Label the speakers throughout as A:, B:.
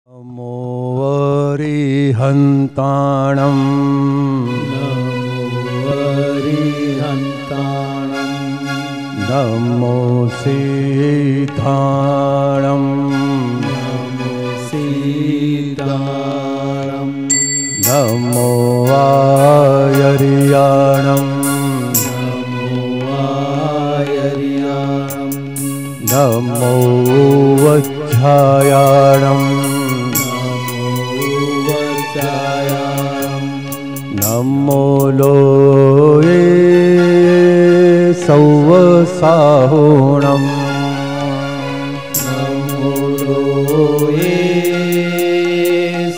A: नमो वरिहन्ताणं नमो सीताणं नमो वायरियाणं नमो वज्रायाणं नमो लोये सौवसाहुणम्
B: नमो लोये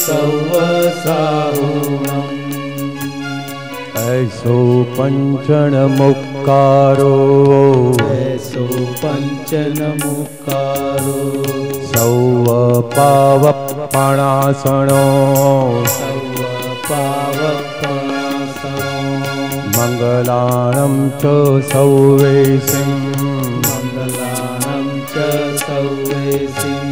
B: सौवसाहुणम्
A: ऐसो पञ्चनमुक्कारो
B: ऐसो पञ्चनमुक्कारो
A: सौवपावपणासनो मङ्गलानं च सौवेसिं
B: मङ्गलानं च सौवेसिं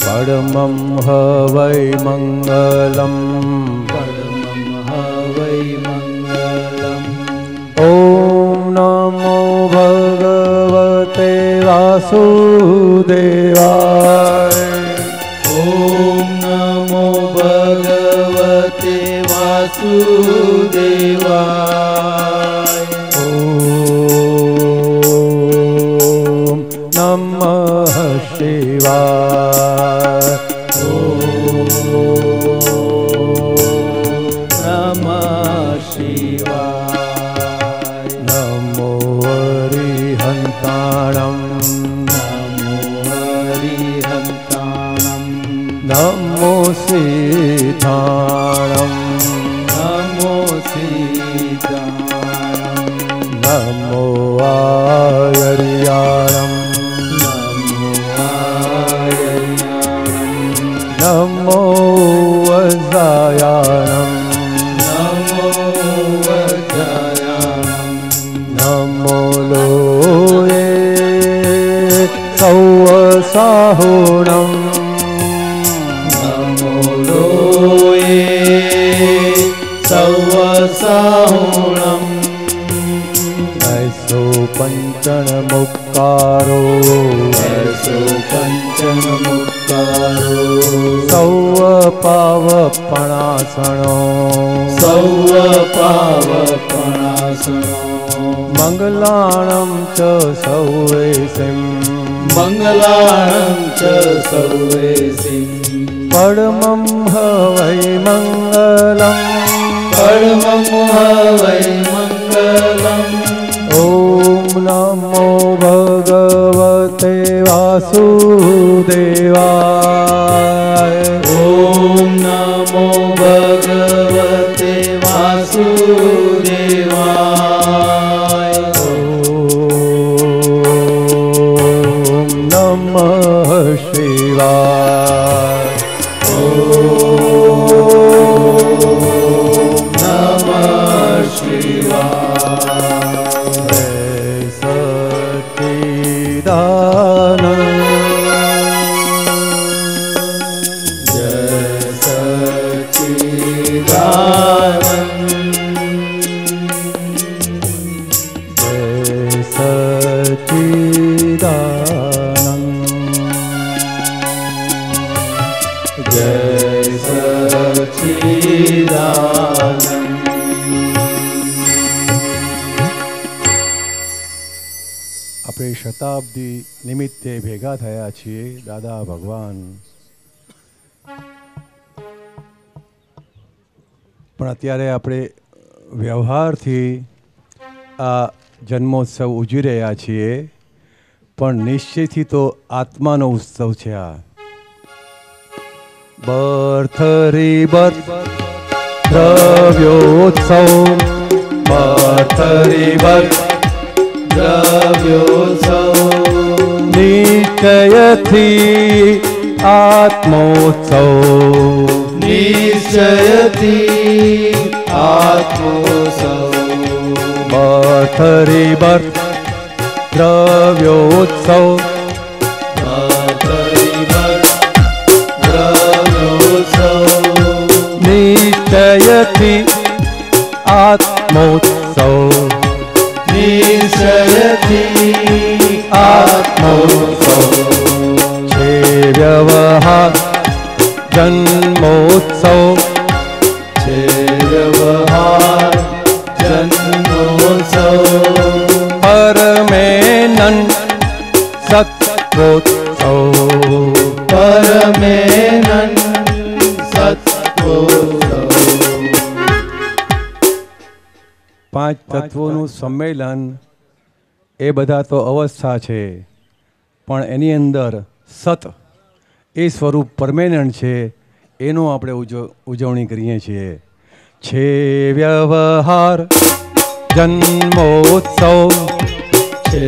A: परमं हवै मङ्गलम्
B: परमं हवै मङ्गलम्
A: ॐ नमो भगवते वासुदेवाय
B: ॐ नमो भगवते वासुदेवाय
A: ॐ नमः शिवाय
B: ॐ नमः शिवाय
A: नमो हरिहन्ताणं
B: नमो हरिहन्ताणं
A: नमो सीताणं
B: नमो सीताणं
A: नमो वायरियाणं
B: नमो वायरियाणं
A: नमो वज्रायाणं
B: नमो वज्रायाणं
A: नमो लोये सौवसाहुणम्
B: नमो लोये सौवसाहुणम्
A: ऐसो पञ्चनमुक्कारो
B: ऐसो पञ्चनमुक्कारो
A: सौवपावपणासनो
B: सौवपावपणासनो
A: मङ्गलानं च सौवेसिं
B: मङ्गलानं च सौवेसिं
A: परमं हवै मङ्गलम्
B: परमं हवै मङ्गलम्
A: ॐ नमो भगवते वासुदेवाय
B: ॐ नमो भगवते वासुदेवाय
A: ॐ नमः शिवाय
B: ॐ नमः शिवाय
A: जय सच्चिदानंद
B: जय सच्चिदानंद
A: આપણે શતાબ્દી નિમિત્તે ભેગા થયા છીએ દાદા ભગવાન, પણ અત્યારે આપણે વ્યવહારથી આ જન્મોત્સવ ઉજવી રહ્યા છીએ, પણ નિશ્ચયથી તો આત્માનો ઉત્સવ છે આ. બર્થરી બર્થ દ્રવ્યોત્સવ, બર્થરી બર્થ
B: द्रव्योत्सव
A: निश्चयथी आत्मोत्सव,
B: निश्चयति आत्मोत्सव
A: बर्थरी बर्थ द्रव्योत्सव,
B: द्रव्योत्सव
A: વ્યવહાર જન્મોત્સવ
B: છે વ્યવહાર જન્મોત્સવ
A: પરમેનંદ સત્વોત્સવ
B: પરમેનંદ સત્વોત્સવ.
A: પાંચ તત્વોનું સંમેલન એ બધા તો અવસ્થા છે, પણ એની અંદર સત એ સ્વરૂપ પરમેનન્ટ છે, એનો આપણે ઉજવણી કરીએ છીએ. છે વ્યવહાર જન્મોત્સવ
B: છે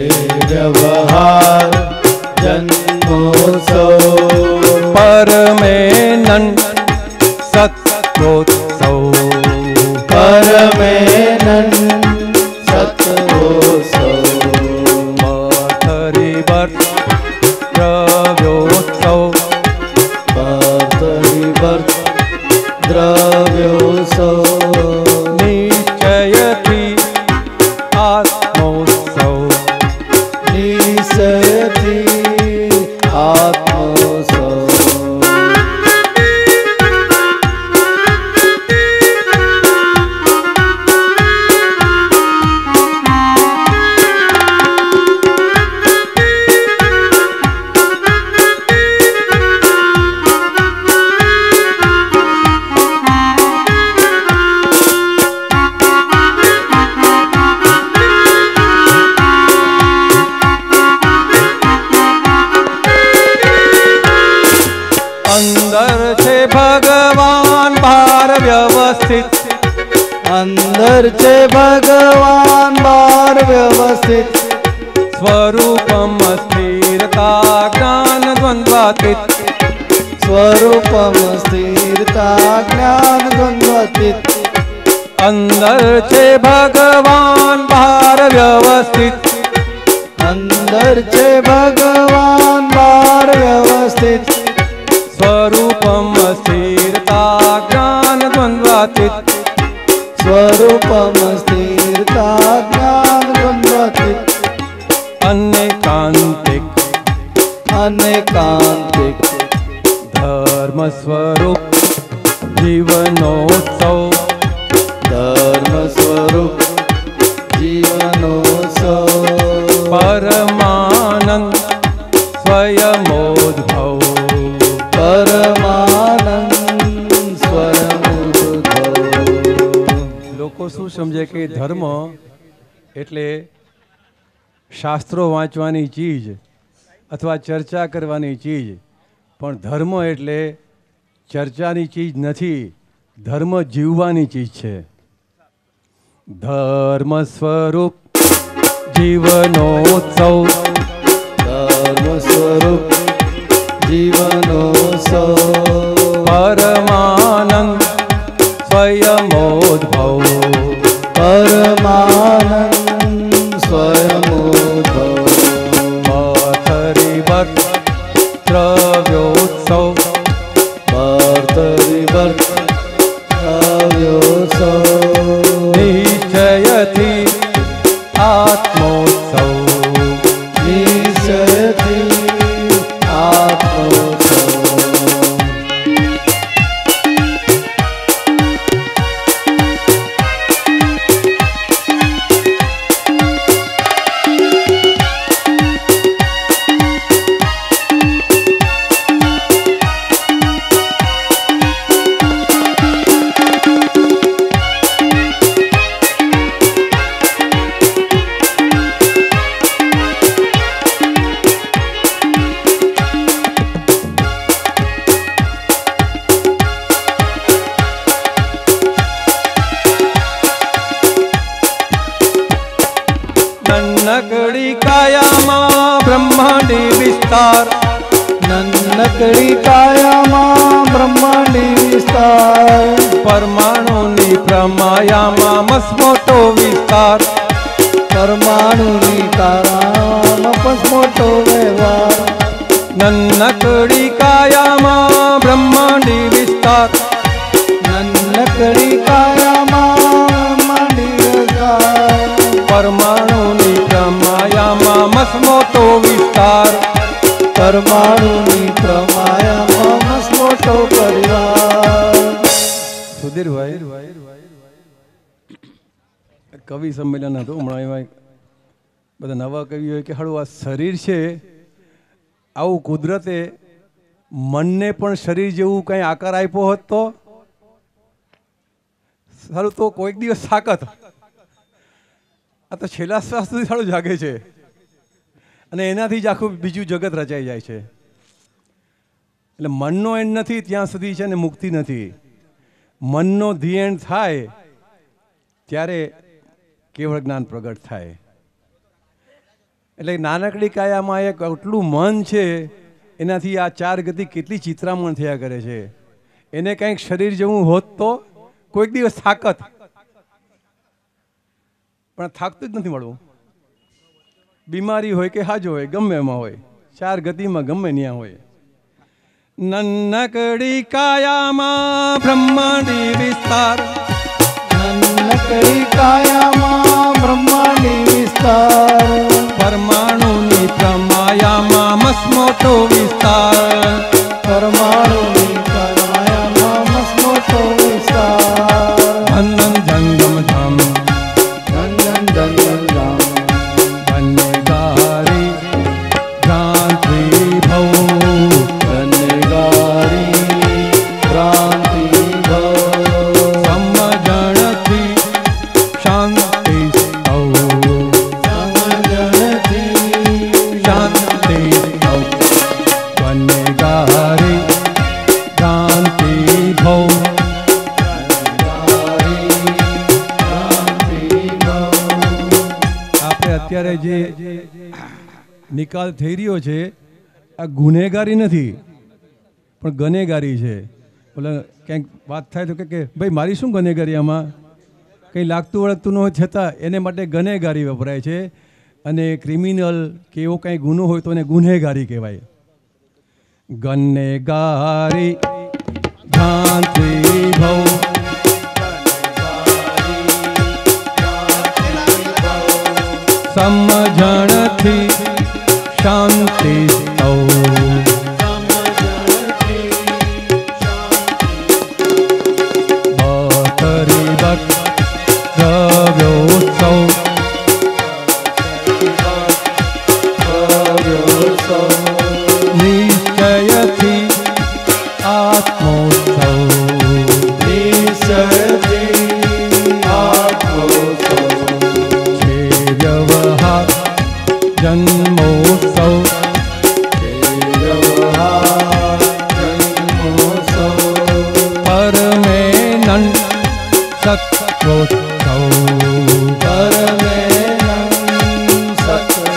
B: વ્યવહાર જન્મોત્સવ
A: પરમેનંદ સત્વોત્સવ
B: પરમેનંદ સત્વોત્સવ
A: મથરિવર્ત દ્રવ્યોત્સવ
B: મથરિવર્ત દ્રવ્યોત્સવ
A: નિશ્ચયથી આત્મોત્સવ
B: નિશ્ચયથી આત્મોત્સવ.
A: અંદર છે ભગવાન ભાર વ્યવસ્થિત
B: અંદર છે ભગવાન બાર વ્યવસ્થિત
A: સ્વરૂપમ સ્થિરતા જ્ઞાન દ્વંદ્વાતીત
B: સ્વરૂપમ સ્થિરતા જ્ઞાન દ્વંદ્વાતીત.
A: અંદર છે ભગવાન ભાર વ્યવસ્થિત
B: અંદર છે ભગવાન બાર વ્યવસ્થિત
A: સ્વરૂપમ સ્થિરતા જ્ઞાન દ્વંદ્વાતીત
B: સ્વરૂપમ સ્થિરતા જ્ઞાન દ્વંદ્વાતીત.
A: અનેકાંતિક
B: અનેકાંતિક
A: ધર્મ સ્વરૂપ જીવનોત્સવ
B: ધર્મ સ્વરૂપ જીવનોત્સવ
A: પરમાનંદ સ્વયમોદ્ભવ
B: પરમાનંદ સ્વયંભૂ.
A: લોકો શું સમજે કે ધર્મ એટલે શાસ્ત્રો વાંચવાની ચીજ અથવા ચર્ચા કરવાની ચીજ, પણ ધર્મ એટલે ચર્ચાની ચીજ નથી, ધર્મ જીવવાની ચીજ છે. ધર્મ સ્વરૂપ જીવનોત્સવ
B: ધર્મ સ્વરૂપ જીવનોત્સવ
A: પરમાનંદ સ્વયમોદ્ભવ
B: પરમાનંદ સ્વયંભૂ.
A: મથરિવર્ત દ્રવ્યોત્સવ
B: ભર્તરિવર્ત દ્રવ્યોત્સવ
A: નિશ્ચયથી આત્મોત્સવ
B: નિશ્ચયથી આત્મોત્સવ.
A: નનકડી કાયામાં બ્રહ્માંડી વિસ્તાર
B: નન્નકડી કાયામાં બ્રહ્માંડી વિસ્તાર
A: પરમાણુની પ્રમાયામાં મસમોટો વિસ્તાર
B: પરમાણુની તારામાં પસમોટો વ્યવહાર
A: નનકડી કાયામાં બ્રહ્માંડી વિસ્તાર
B: નન્નકડી કાયામાં બ્રહ્માંડી વિસ્તાર
A: પરમાણુની પ્રમાયામાં મસમોટો વિસ્તાર
B: પરમાણુની પ્રમાયામાં
A: કવિ સંમેલન હતું હમણાં, એમાં બધા નવા કવિઓએ કે હાડું આ શરીર છે આવું કુદરતે મનને પણ શરીર જેવું કંઈ આકાર આપ્યો હોત તો સારું, તો કોઈક દિવસ તાકાત. આ તો છેલ્લા શ્વાસ સુધી સારું જાગે છે અને એનાથી જ આખું બીજું જગત રચાઈ જાય છે. એટલે મનનો એન્ડ નથી ત્યાં સુધી છે ને મુક્તિ નથી. મનનો ધી એન્ડ થાય ત્યારે કેવળ જ્ઞાન પ્રગટ થાય. એટલે નાનકડી કાયામાં એક આટલું મન છે, એનાથી આ ચાર ગતિ કેટલી ચિત્રામણ થયા કરે છે. એને કંઈક શરીર જેવું હોત તો કોઈક દિવસ તાકાત, પણ થાકતું જ નથી મળવું. બીમારી હોય કે હાજો હોય, ગમે એમાં હોય, ચાર ગતિમાં ગમે ત્યાં હોય. નન્નકડી કાયામાં બ્રહ્માંડી વિસ્તાર,
B: નન્નકડી કાયામાં બ્રહ્માંડી વિસ્તાર,
A: પરમાણુની પ્રમાયામાં મસમોટો વિસ્તાર,
B: પરમાણુની કાયામાં મસમોટો વિસ્તાર,
A: ધન જંગમ ધામ,
B: ધન જંગમ ધામ,
A: ધન્યગારી ભ્રાંતિ ભવ,
B: ધન્યગારી ક્રાંતિ ભવ,
A: સમજણથી શાંતિ સૌ,
B: સમજણથી
A: શાંતિ સૌ, ધન્યગારી ભ્રાંતિ ભવ. આપણે અત્યારે જે નિકાલ થઈ રહ્યો છે આ ગુનેગારી નથી પણ ગનેગારી છે. ઓલા ક્યાંક વાત થાય તો કે ભાઈ મારી શું ગનેગારી, આમાં કંઈ લાગતું વળગતું ન હોય છતાં એને માટે ગનેગારી વપરાય છે. અને ક્રિમિનલ કે એવો કંઈ ગુનો હોય તો એને ગુનેગારી કહેવાય. ગનેગારી ભ્રાંતિ ભવ, સમજણથી શાંતિ સૌ, બતરી બત દ્રવ્યોત્સવ, નિશ્ચયથી આત્મોત્સવ,
B: નિશ્ચયથી આત્મોત્સવ,
A: છે વ્યવહાર જન્મોત્સવ,
B: વ્યવહાર જન્મોત્સવ,
A: પરમેનંદ સત્રોત્સવ,
B: પરમેનંદ સત્રોત્સવ.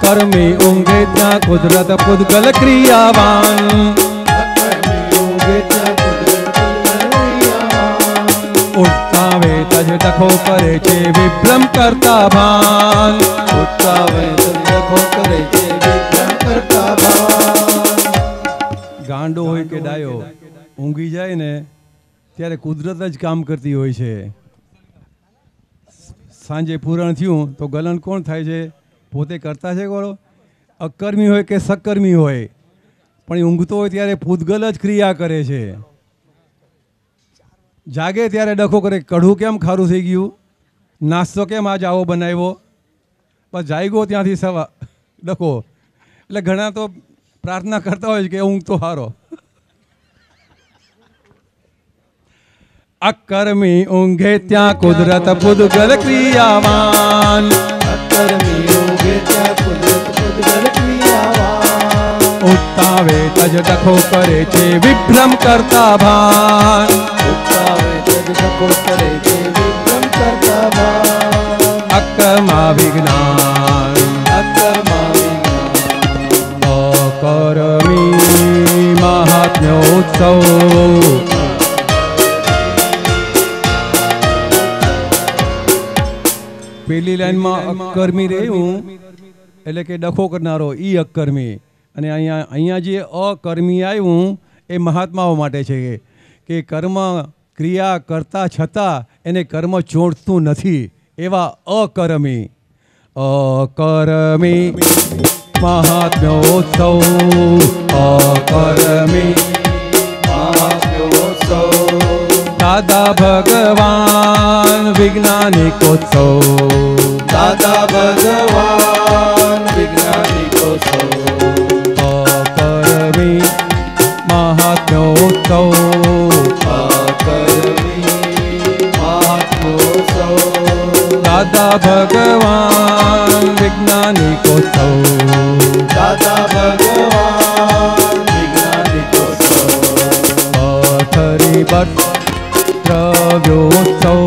A: કર્મી ઊંઘે ત્યાં કુદરત પૂદગલ ક્રિયાવાન, ઉઠતા વેત જ ડખો કરે છે વિભ્રમ કરતા ભાન,
B: ઉઠતા વેત ડખો કરે છે વિભ્રમ કરતા ભાન.
A: ગાંડો હોય કે ડાયો ઊંઘી જાય ને ત્યારે કુદરત જ કામ કરતી હોય છે. સાંજે પૂરણ થયું તો ગલન કોણ થાય છે? પોતે કરતા છે કોળો. અકર્મી હોય કે સકર્મી હોય પણ એ ઊંઘતો હોય ત્યારે પૂતગલ જ ક્રિયા કરે છે. જાગે ત્યારે ડખો કરે, કઢું કેમ ખારું થઈ ગયું, નાસ્તો કેમ આજ આવો બનાવ્યો, બસ જાગ્યો ત્યાંથી સવા ડખો. એટલે ઘણા તો પ્રાર્થના કરતા હોય છે કે ઊંઘ તો હારો. અકર્મી ઊંઘે ત્યાં કુદરત પૂદગલ ક્રિયાવાન,
B: કર્મી યોગે ત્યાં કુદરત પૂજગલ ક્રિયાવાન
A: ઉત્તાવે તજ ડખો કરે છે વિભ્રમ કરતા ભાન
B: ઉત્તાવે તજ ડખો કરે છે વિભ્રમ કરતા ભાન
A: અક્કમાં વિજ્ઞાન
B: અક્કમાં વિજ્ઞાન
A: અકર્મી મહાત્મ્યોત્સવ પેલી લાઈનમાં અકર્મી રહ્યું એટલે કે ડખો કરનારો ઈ અકર્મી અને અહીંયા જે અકર્મી આવ્યું એ મહાત્માઓ માટે છે કે કર્મ ક્રિયા કરતા છતાં એને કર્મ ચોંટતું નથી એવા અકર્મી અકર્મી મહાત્મ્યોત્સવ અકર્મી
B: મહાત્મ્યોત્સવ
A: દાદા ભગવાન વિજ્ઞાનિકોત્સવ
B: દાદા ભગવાન વિજ્ઞાનિકોત્સવ
A: અકર્મી મહાત્મ્યોત્સવ દાદા ભગવાન વિજ્ઞાનિકોત્સવ
B: દાદા ભગવાન વિજ્ઞાનિકોત્સવ
A: પથરી ભટ્ટ દ્રવ્યોત્સવ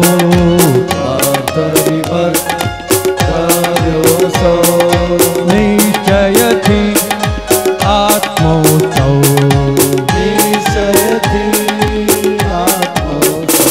B: પથરી ભટ્ટ દ્રવ્યોત્સવ
A: નિશ્ચયથી આત્મોત્સવ
B: નિશ્ચયથી આત્મોત્સવ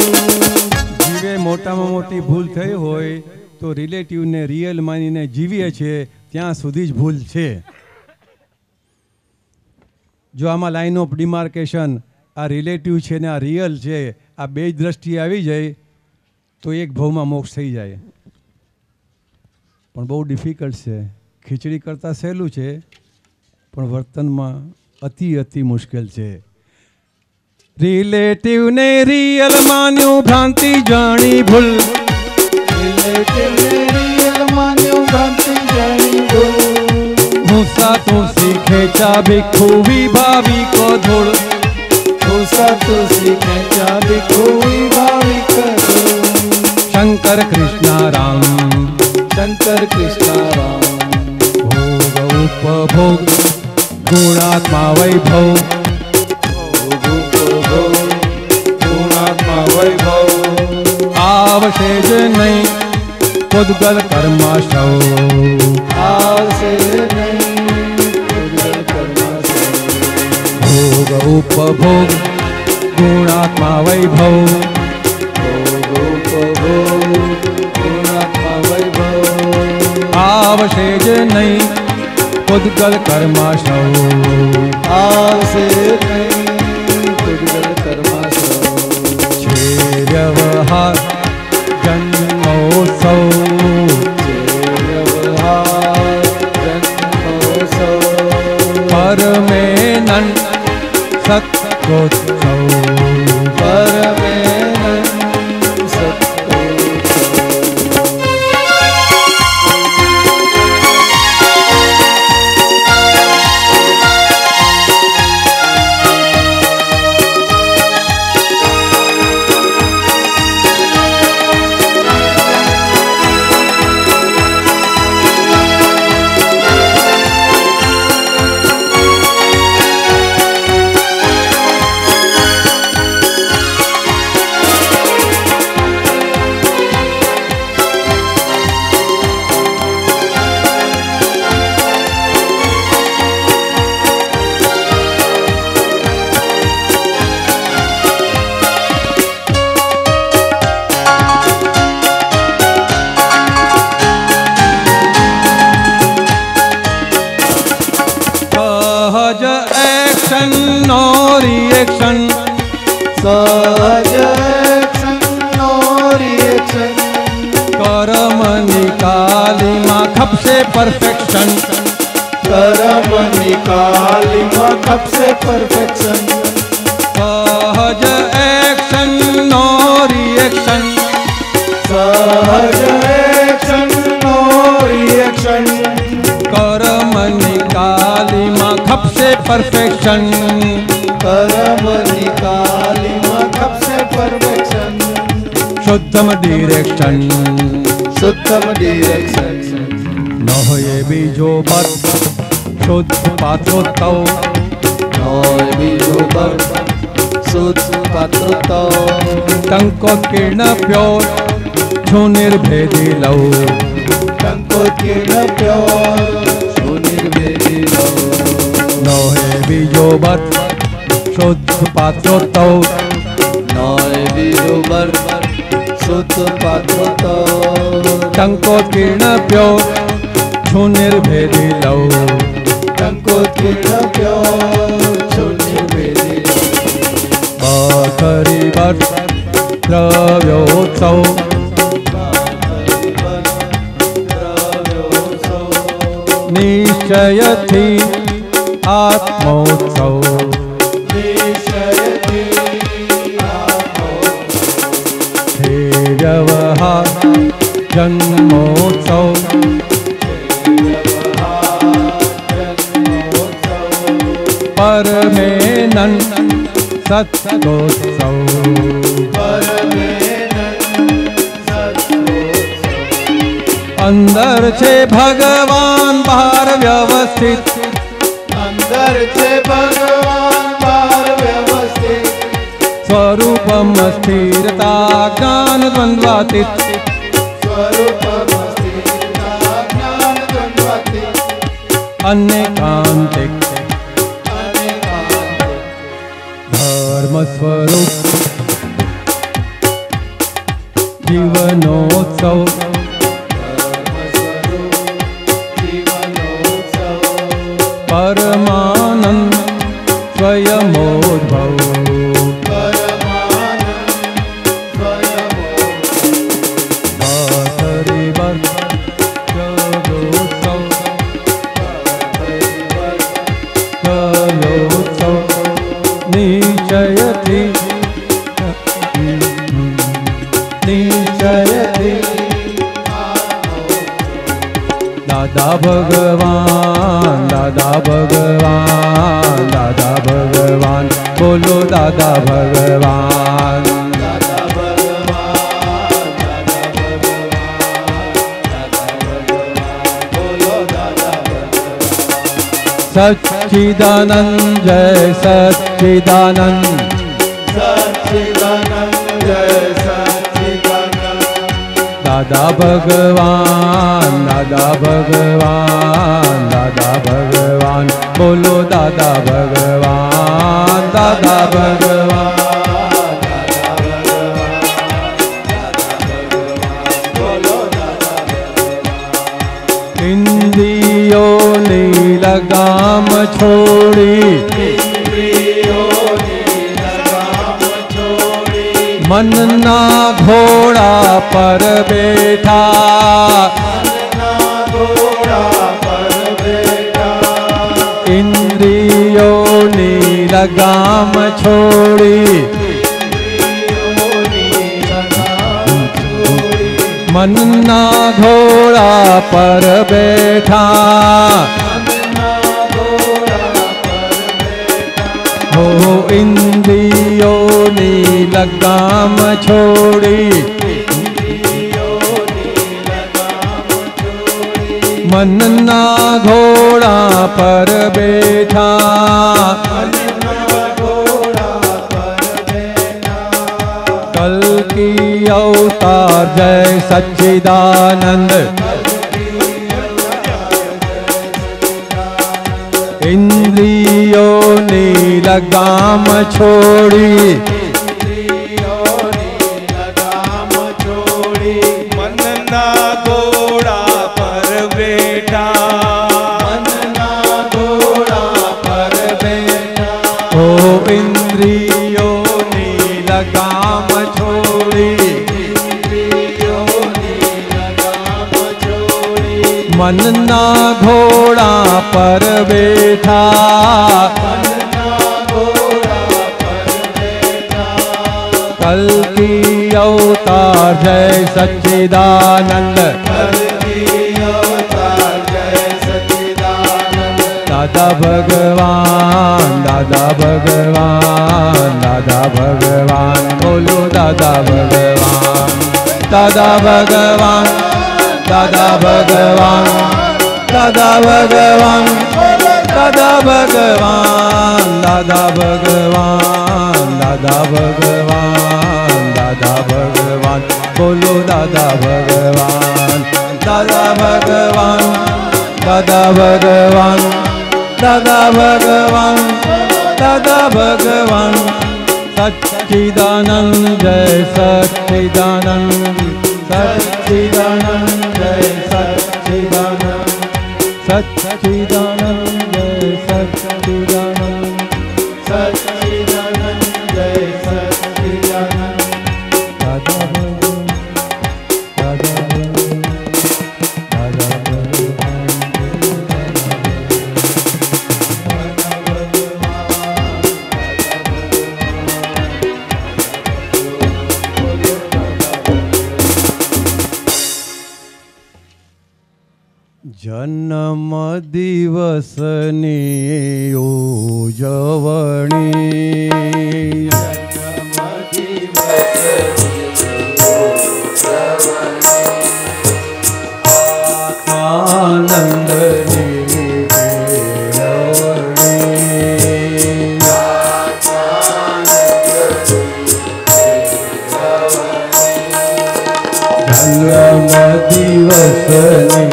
A: જીવે મોટામાં મોટી ભૂલ થઈ હોય તો રિલેટિવને રિયલ માનીને જીવીએ છીએ ત્યાં સુધી જ ભૂલ છે. જો આમાં લાઇન ઓફ ડિમાર્કેશન આ રિલેટિવ છે ને આ રિયલ છે આ બે જ દ્રષ્ટિએ આવી જાય તો એક ભાવમાં મોક્ષ થઈ જાય. પણ બહુ ડિફિકલ્ટ છે. ખીચડી કરતાં સહેલું છે પણ વર્તનમાં અતિ મુશ્કેલ છે. રિલેટિવને રિયલ માન્યું ભ્રાંતિ જાણી ભૂલ
B: રિલેટિવને રિયલ માન્યું ભ્રાંતિ જાણી ભૂલ
A: હું સાતું શીખે ચા ભીખુ વિભાવિકો ધૂળ
B: હું સાતું શીખે ચા ભીખુ વિભાવિકો ધૂળ
A: શંકર કૃષ્ણ રામ
B: શંકર કૃષ્ણ રામ
A: ભોગ ઉપભોગ ગુણાત્મા વૈભવ
B: ગુણાત્મા વૈભવ
A: આવશે જ નહીં ઉદ્ગલ કર્માશવ
B: આવશે નહીં ઉદ્ગલ કર્માશવ
A: ભોગ ઉપભોગ ગુણાત્મા વૈભવ
B: ભોગ ઉપભોગ ગુણાત્મા વૈભવ
A: આવશે જ નહીં ઉદ્ગલ કર્માશવ
B: આવશે નહીં ઉદ્ગલ કર્માશવ
A: છે વ્યવહાર જન્મોત્સવ પરમેનન સત્યોત્સવ
B: પરમે
A: सहज एक्शन नो रिएक्शन,
B: सहज एक्शन नो रिएक्शन,
A: कर्म निकाली माँ खप से परफेक्शन,
B: कर्म निकाली माँ खप से परफेक्शन,
A: सहज एक्शन नो रिएक्शन,
B: सहज एक्शन नो रिएक्शन,
A: कर्म निकाली माँ खप से परफेक्शन,
B: कर्म निकाली माँ खप से परफेक्शन,
A: शुद्धम डिरेक्शन,
B: शुद्धम डिरेक्शन,
A: न हो ये बीजो बत शुद्ध पात्रोत्तव,
B: नौ बीजो पर शुद्ध पात्रोत्तव,
A: टंकोत्कीर्ण प्योर छो निर्भेदी लव,
B: टंकोत्कीर्ण प्योर छो निर्भेदी लव,
A: न हे बीजो बत शुद्ध पात्रोत्तव,
B: नौ बीजो पर शुद्ध पात्रोत्तव,
A: टंकोत्कीर्ण प्योर छो निर्भेदी लव,
B: टंकोत्कीर्ण प्योर छो निर्भेदी लव,
A: बखरी बत द्रव्योत्सव, निश्चय थी आत्मोत्सव, हे व्यवहार जन्मोत्सव, परमेनन सत्योत्सव, अंदर छे भगवान बाहर व्यवस्थित,
B: अंदर छे भगवान बाहर व्यवस्थित,
A: स्वरूपम स्थिरता ज्ञान द्वंद्वातीत,
B: स्वरूपम स्थिरता ज्ञान द्वंद्वातीत,
A: अनेकांतिक धर्म स्वरूप जीवनोत्सव, परमानंद स्वयमोद्भव, दादा भगवान, दादा भगवान, दादा भगवान, बोलो दादा भगवान,
B: दादा भगवान, दादा भगवान, दादा भगवान, बोलो दादा भगवान,
A: सच्चिदानंद जय सच्चिदानंद,
B: सच्चिदानंद जय सच्चिदानंद,
A: दादा भगवान, दादा भगवान, दादा भगवान, बोलो दादा भगवान, दादा भगवान, इंद्रियों ने लगाम छोड़ी, मन ना घोड़ा पर बैठा, इंद्रियों ने लगाम छोड़ी, मन ना घोड़ा पर बैठा, हो इंद्रियों ने लगाम छोड़ी, मन ना घोड़ा पर बैठा, कल की अवतार जय सच्चिदानंद, इंद्रियों ने लगाम छोड़ी,
C: मन ना घोड़ा पर बैठा,
B: मन ना घोड़ा पर
A: इंद्रियों लगाम छोड़ी, मन ना घोड़ा पर बैठा, कल की अवतार जय सच्चिदानंद, दादा भगवान, दादा भगवान, दादा भगवान, बोलो दादा भगवान, दादा भगवान, दादा भगवान, दादा भगवान, दादा भगवान, दादा भगवान, दादा भगवान, दादा भगवान, बोलो दादा भगवान, दादा भगवान, दादा भगवान, दादा भगवान, दादा भगवान, सच्चिदानंद जय सच्चिदानंद, सच्चिदानंद जय सच्चिदानंद, सच्चिदानंद जय सच्चिदानंद, सच्चिदानंद जय सच्चिदानंद, दादा भगवान, दादा भगवान, दादा भगवान, जन्म दिवसनी उजवणी, आनंदनी जन्म दिवसनी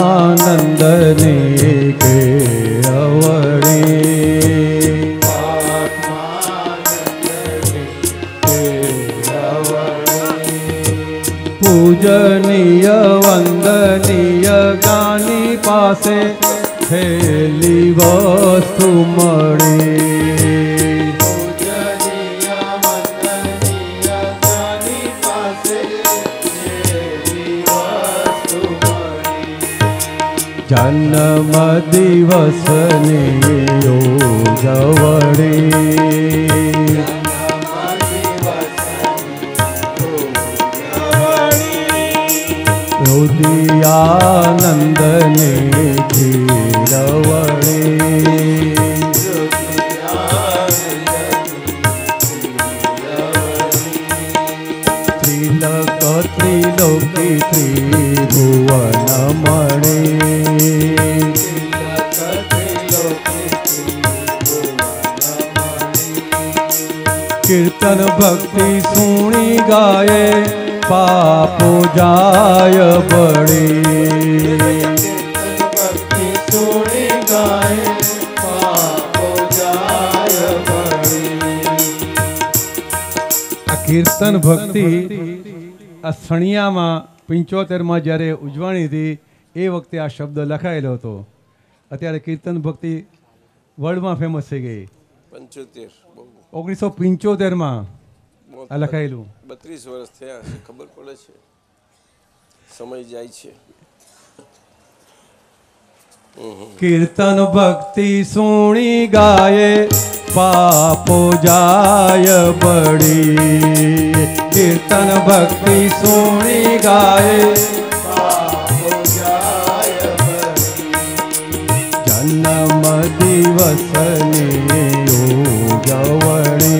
A: आत्मानंदने के अवणी, पूजनीय वंदनीय ज्ञानी पासे थेली वस्तु मળી, जन्म दिवसनी उजवणी, हृदयानंदने खीरवणी, त्रिलोक त्रिलोकी त्रिभुवन मणि, कीर्तन भक्ति सुनी गाए पापो जाय बड़ी, भक्ति सुनी गाए पापो जाय बड़ी। आ कीर्तन भक्ति आ सणिया में 75 में જ્યારે ઉજવણી थी એ વખતે આ શબ્દ લખાયેલો હતો। અત્યારે કીર્તન ભક્તિ વર્લ્ડમાં ફેમસ થઈ ગઈ। 1975 માં આ લખાયેલું।
C: 32 વર્ષ થયા છે, ખબર પડે છે, સમય જાય છે।
A: कीर्तन भक्ति सुनी गाए पापो जाय बड़ी, कीर्तन भक्ति सुनी गाए पापो जाय बड़ी, जन्म दिवसनी उजवणी,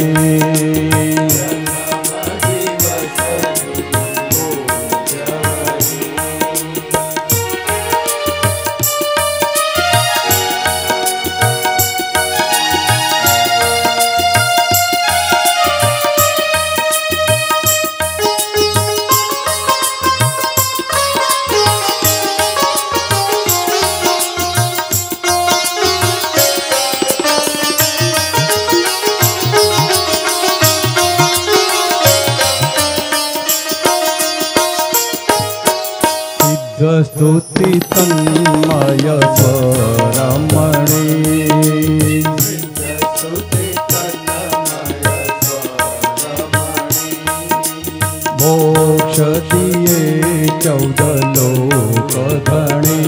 A: स्तुति तन्मय स्वरमणि मोक्ष दिए 14 लोक धणी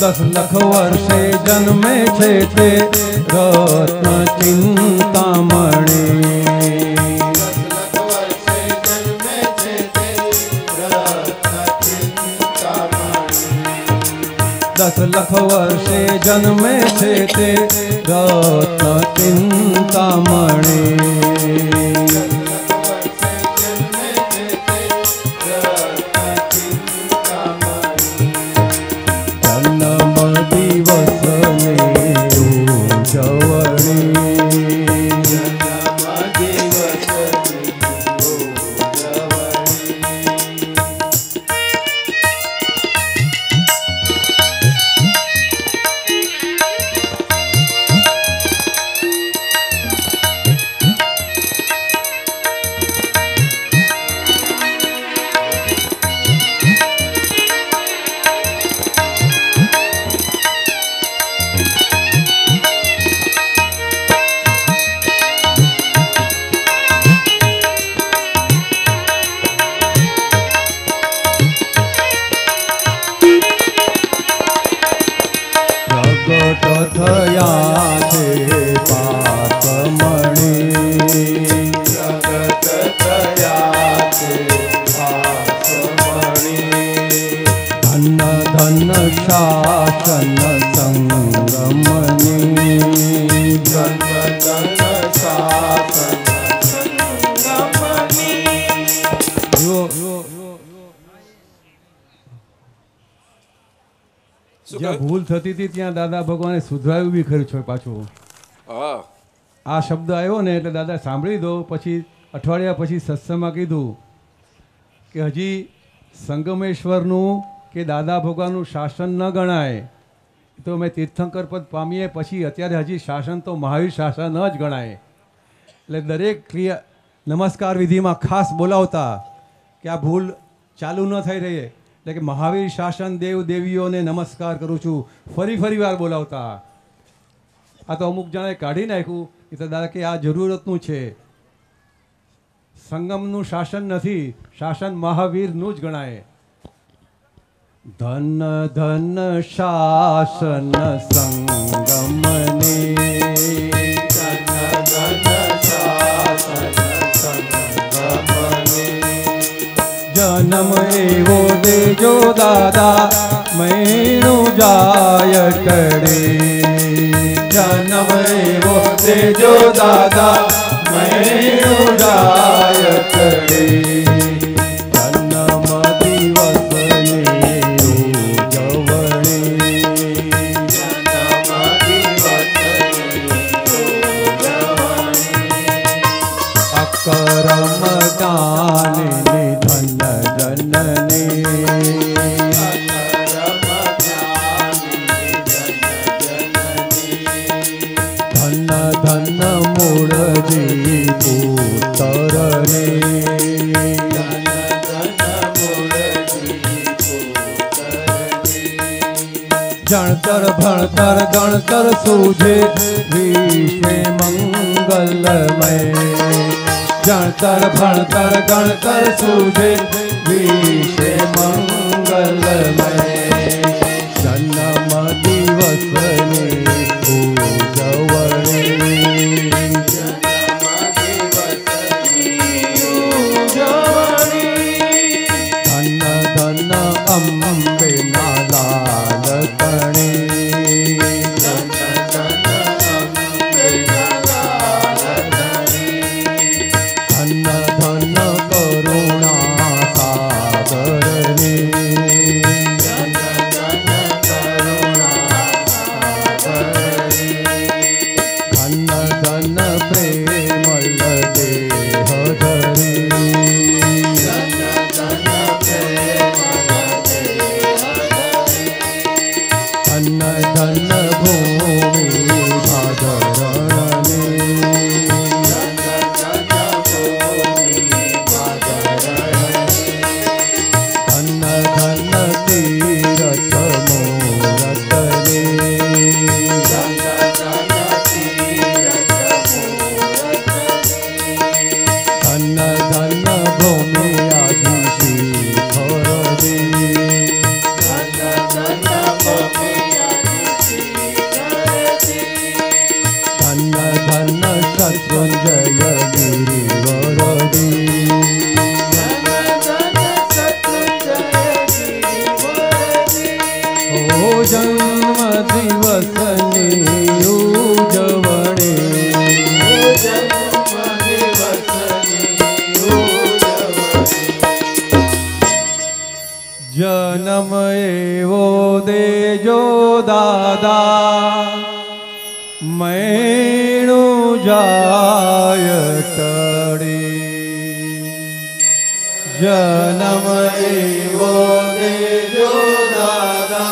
A: 10 लाख वर्षे जन्मे छे ते रत्न चिंतामणि 10 लाख वर्षे जन्मे छे ते रत्न चिंतामणि जन्म दिवस ने उजवणी थया छे पापमणि जगत थया छे पापमणि धन धन शासन संगमनि धन धन शासन संगमनि જ્યાં ભૂલ થતી હતી ત્યાં દાદા ભગવાને સુધરાયું બી ખરું છે પાછું. આ શબ્દ આવ્યો ને એટલે દાદા સાંભળી દો. પછી અઠવાડિયા પછી સત્સંગમાં કીધું કે હજી સંગમેશ્વરનું કે દાદા ભગવાનનું શાસન ન ગણાય તો અમે તીર્થંકર પદ પામીએ. પછી અત્યારે હજી શાસન તો મહાવીર શાસન જ ગણાય. એટલે દરેક ક્રિયા નમસ્કાર વિધિમાં ખાસ બોલાવતા કે આ ભૂલ ચાલુ ન થઈ રહી. એટલે કે મહાવીર શાસન દેવ દેવીઓને નમસ્કાર કરું છું ફરી વાર બોલાવતા. આ તો અમુક જણાએ કાઢી નાખ્યું એ તો દાદા કે આ જરૂરતનું છે. સંગમનું શાસન નથી, શાસન મહાવીરનું જ ગણાય. ધન ધન શાસન સંગમને जन्म एवो देजो दादा मैणु जाय करे जन्म एवो देजो दादा मैणु जाय करे जन्म दिवस ने उजवणे जन्म दिवस अकरम दान जननी धन धन मूळजी पुत्र रे जणतर भणतर गणतर सूझे विश्वे मंगलमय जणतर भणतर गणतर सूझे विश्वे मंगलमय जन्म दिवस ने उजवणे धन धन अम्बे नालाल तणे धन करुणा सागर रे धन धन प्रेमल देह धरे धन धन भूमि भादरणे धन शत्रुंजय गिरिवरदी ओ जन्म दिवसनी उजवणे जन्म एवो देजो दादा मैणु जाय टड़े जन्म एवो देजो दादा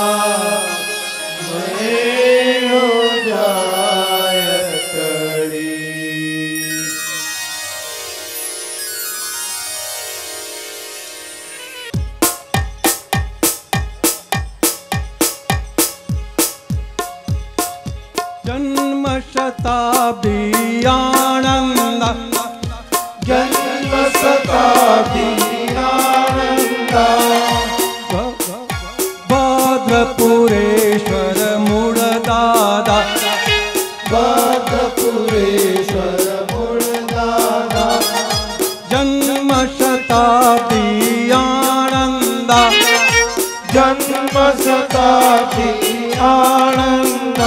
A: मैणु जाय टड़े। जन्म शताब्दी आनंद
B: जन्म शताब्दी आनंद
A: भद्रपुरेश्वर मूळ दादा
B: भद्रपुरेश्वर मूळ दादा
A: जन्म शताब्दी आनंद
B: जन्म शताब्दी आनंद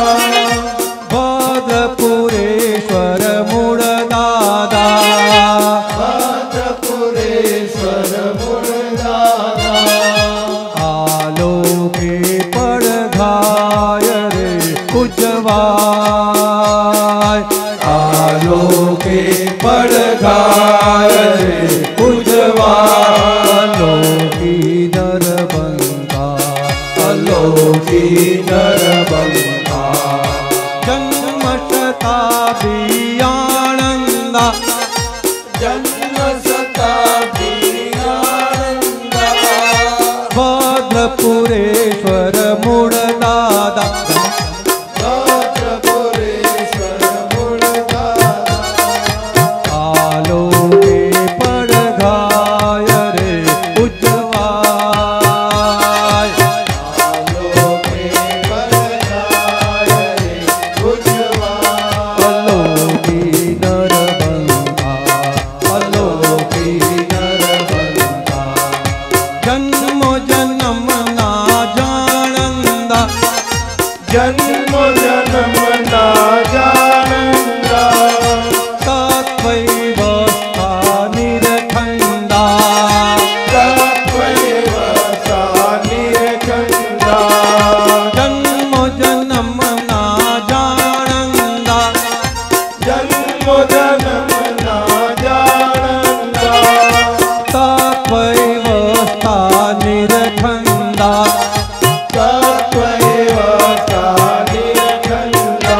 A: भद्रपुरेश्वर मूळ दादा
B: भद्रपुरेश्वर मूळ दादा
A: आलोके पडघाय रे उजवाय आलोके पडघाय रे उजवाय अलोकी नरबंका अलोकी नरबंका जन्म शताब्दी आनंद
B: जन्म शताब्दी आनंद
A: भद्रपुरेश्वर मूळ दादा
B: भद्रपुरेश्वर मूळ दादा
A: आलोके पडघाय रे उजवाय
B: आलोके पडघाय रे उजवाय
A: अलोकी नरबंका अलोकी नरबंका जन्म जन्म ना जानंदा
B: जन्म जन्म ना जानंदा
A: तत्वैवस्था निरखंदा
B: तत्वैव सा निरखंदा
A: जन्म जन्म ना जानंदा
B: जन्म जन्म ना जानंदा
A: तत्वैवस्था निरखंदा
B: तत्वैव सा निरखंदा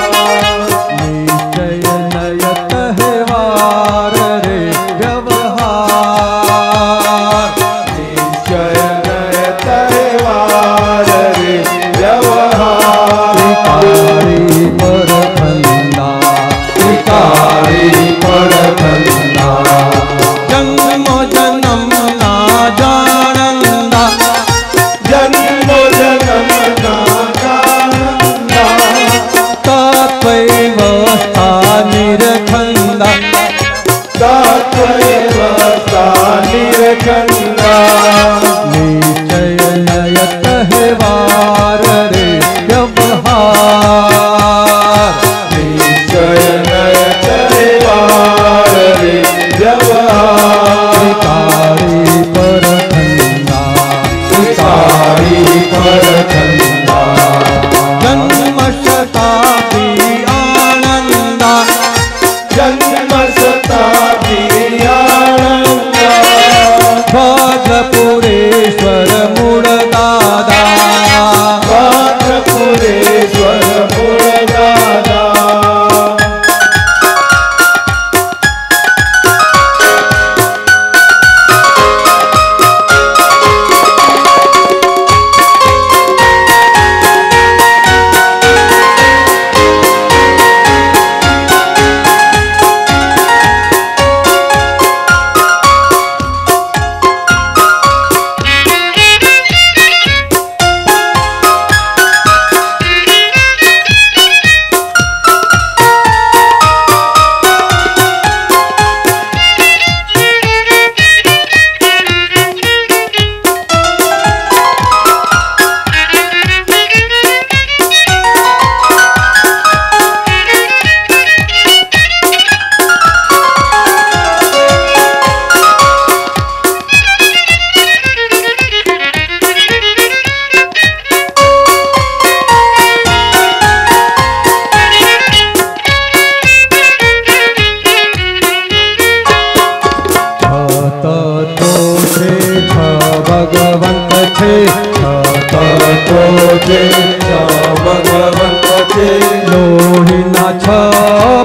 B: छे
A: लोहीना छ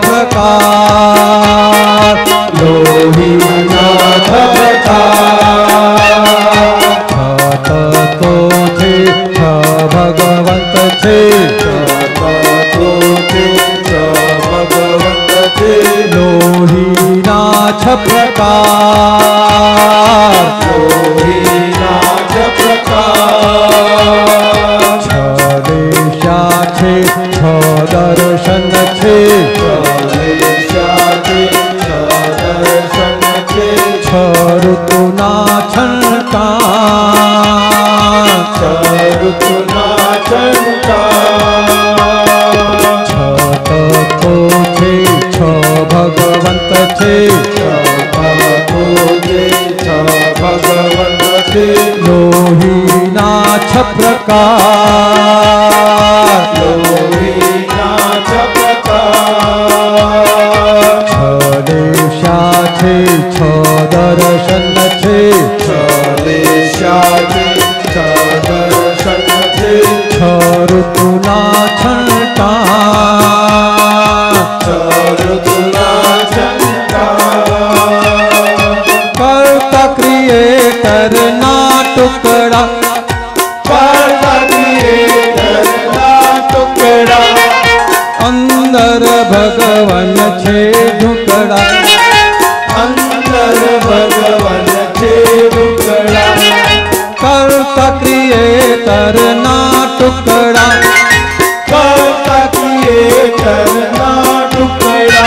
A: प्रकार
B: लोहीना छ प्रकार
A: छ तत्વો છે છ ભગવંત છે
B: भगवंत छे
A: लोहीना छ प्रकार
B: लोहीना छ प्रकार
A: छ દેશા છે छ દર્શન છે
B: दर्शन छे
A: छ ઋતુના છંટા
B: ऋतुना चंटा
A: छ તત્વો છે छ ભગવંત છે
B: भगवंत छे
A: लोहीना छ प्रकार
B: लोहीना छ प्रकार
A: छ દેશા છે छ દર્શન છે
B: दर्शन छे
A: छ ઋતુના છંટા
B: ऋतुना चंटा
A: કરતા ક્રિએટરના ટુકડા
B: टुकड़ा
A: અંદર ભગવાન છે ઢુકડા
B: अंदर भगवन छे टुकड़ा
A: કરતા ક્રિએટરના ટુકડા
B: करना टुकड़ा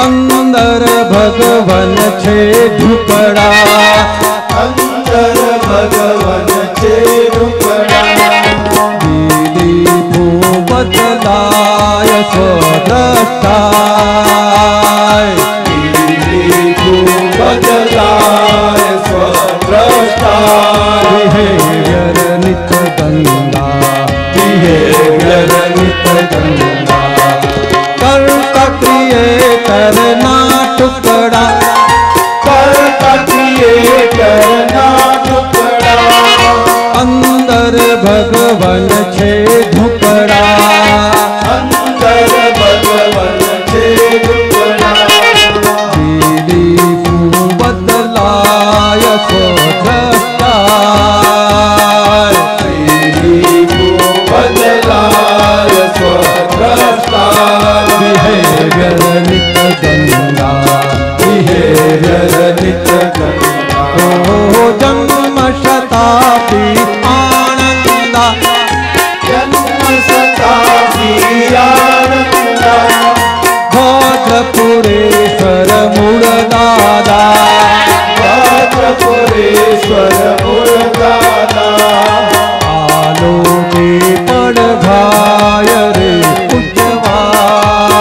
A: અંદર ભગવાન છે ઢુકડા
B: अंदर भगवन छे टुकड़ा
A: દિલીપું બદલાય સ્વદ્રષ્ટાય
B: बदलाय स्वद्रष्टा
A: બિહેવિયર નિત્ય ગંગા બિહેવિયર નિત્ય ગંગા કરતા ક્રિએટરના ટુકડા
B: करना टुकड़ा
A: અંદર ભગવાન છે ઢુકડા
B: अंदर भगवन छे टुकड़ा
A: દિલીપું બદલાય સ્વદ્રષ્ટાય
B: बदलाय स्वद्रष्टा
A: બિહેવિયર નિત્ય ગંગા બિહેવિયર નિત્ય ગંગા ઓ જન્મ શતાબ્દી આનંદા
B: जन्म शताब्दी आनंदा
A: ભદ્રપુરેશ્વર મૂળ દાદા
B: भद्रपुरेश्वर मुरदादा
A: આલોકે પડઘાય રે ઉજવાય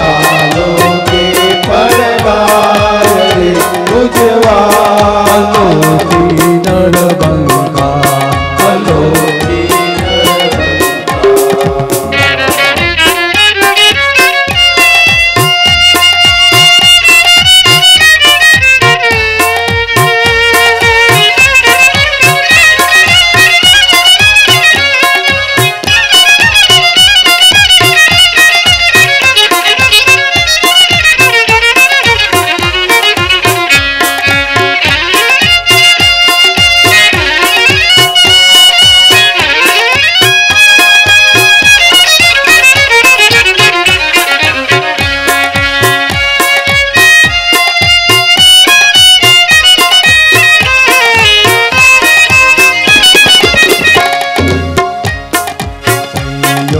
B: आलोके परवाय रे उजवाल
A: અલોકી નરબંકા
B: आलोके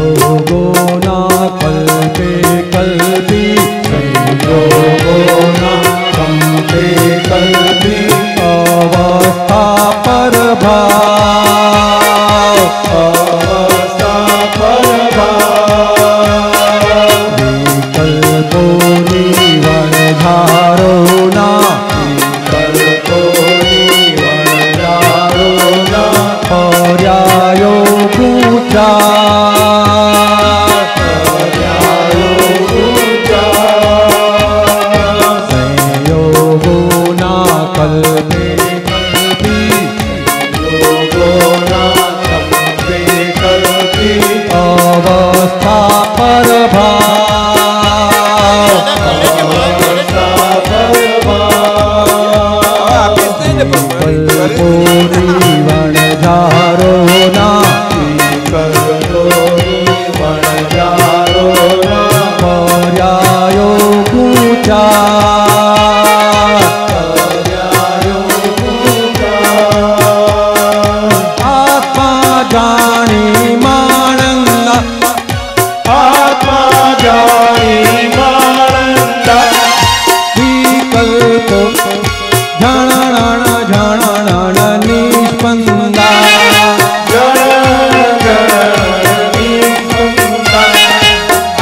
A: સંયોગોના કલ્પે કલ્પી
B: संयोगोना कंपे कल्पी
A: અવસ્થા પર ભાવ
B: अवस्था परभाव
A: વિકલ્પોની વણધારોના
B: कल्पोनी वनदारोना
A: પર્યાયો પૂજા
B: पर्यायो पूजा
A: સંયોગોના કલ્પે કલ્પી
B: योगोना कंपे कल्पी
A: અવસ્થા
B: વણજારો
A: પર્યાયો આત્મા જાણી માણંદા
B: આત્મા જાણી માણંદા
A: વિકલ્પો જાણ જાણ નિસ્પંદા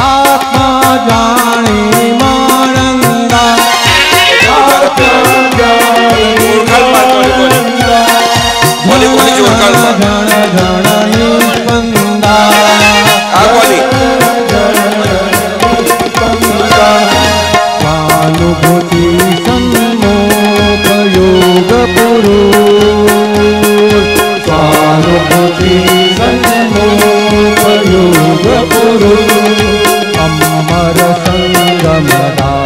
A: આત્મા જાણી માણંદા જાણ નિસ્પંદા સ્વાનુભૂતિ સન્મોખ યોગ પુરુષ
B: સ્વાનુભૂતિ સન્મુખ યોગ પુરુષ
A: અમર સંગમદા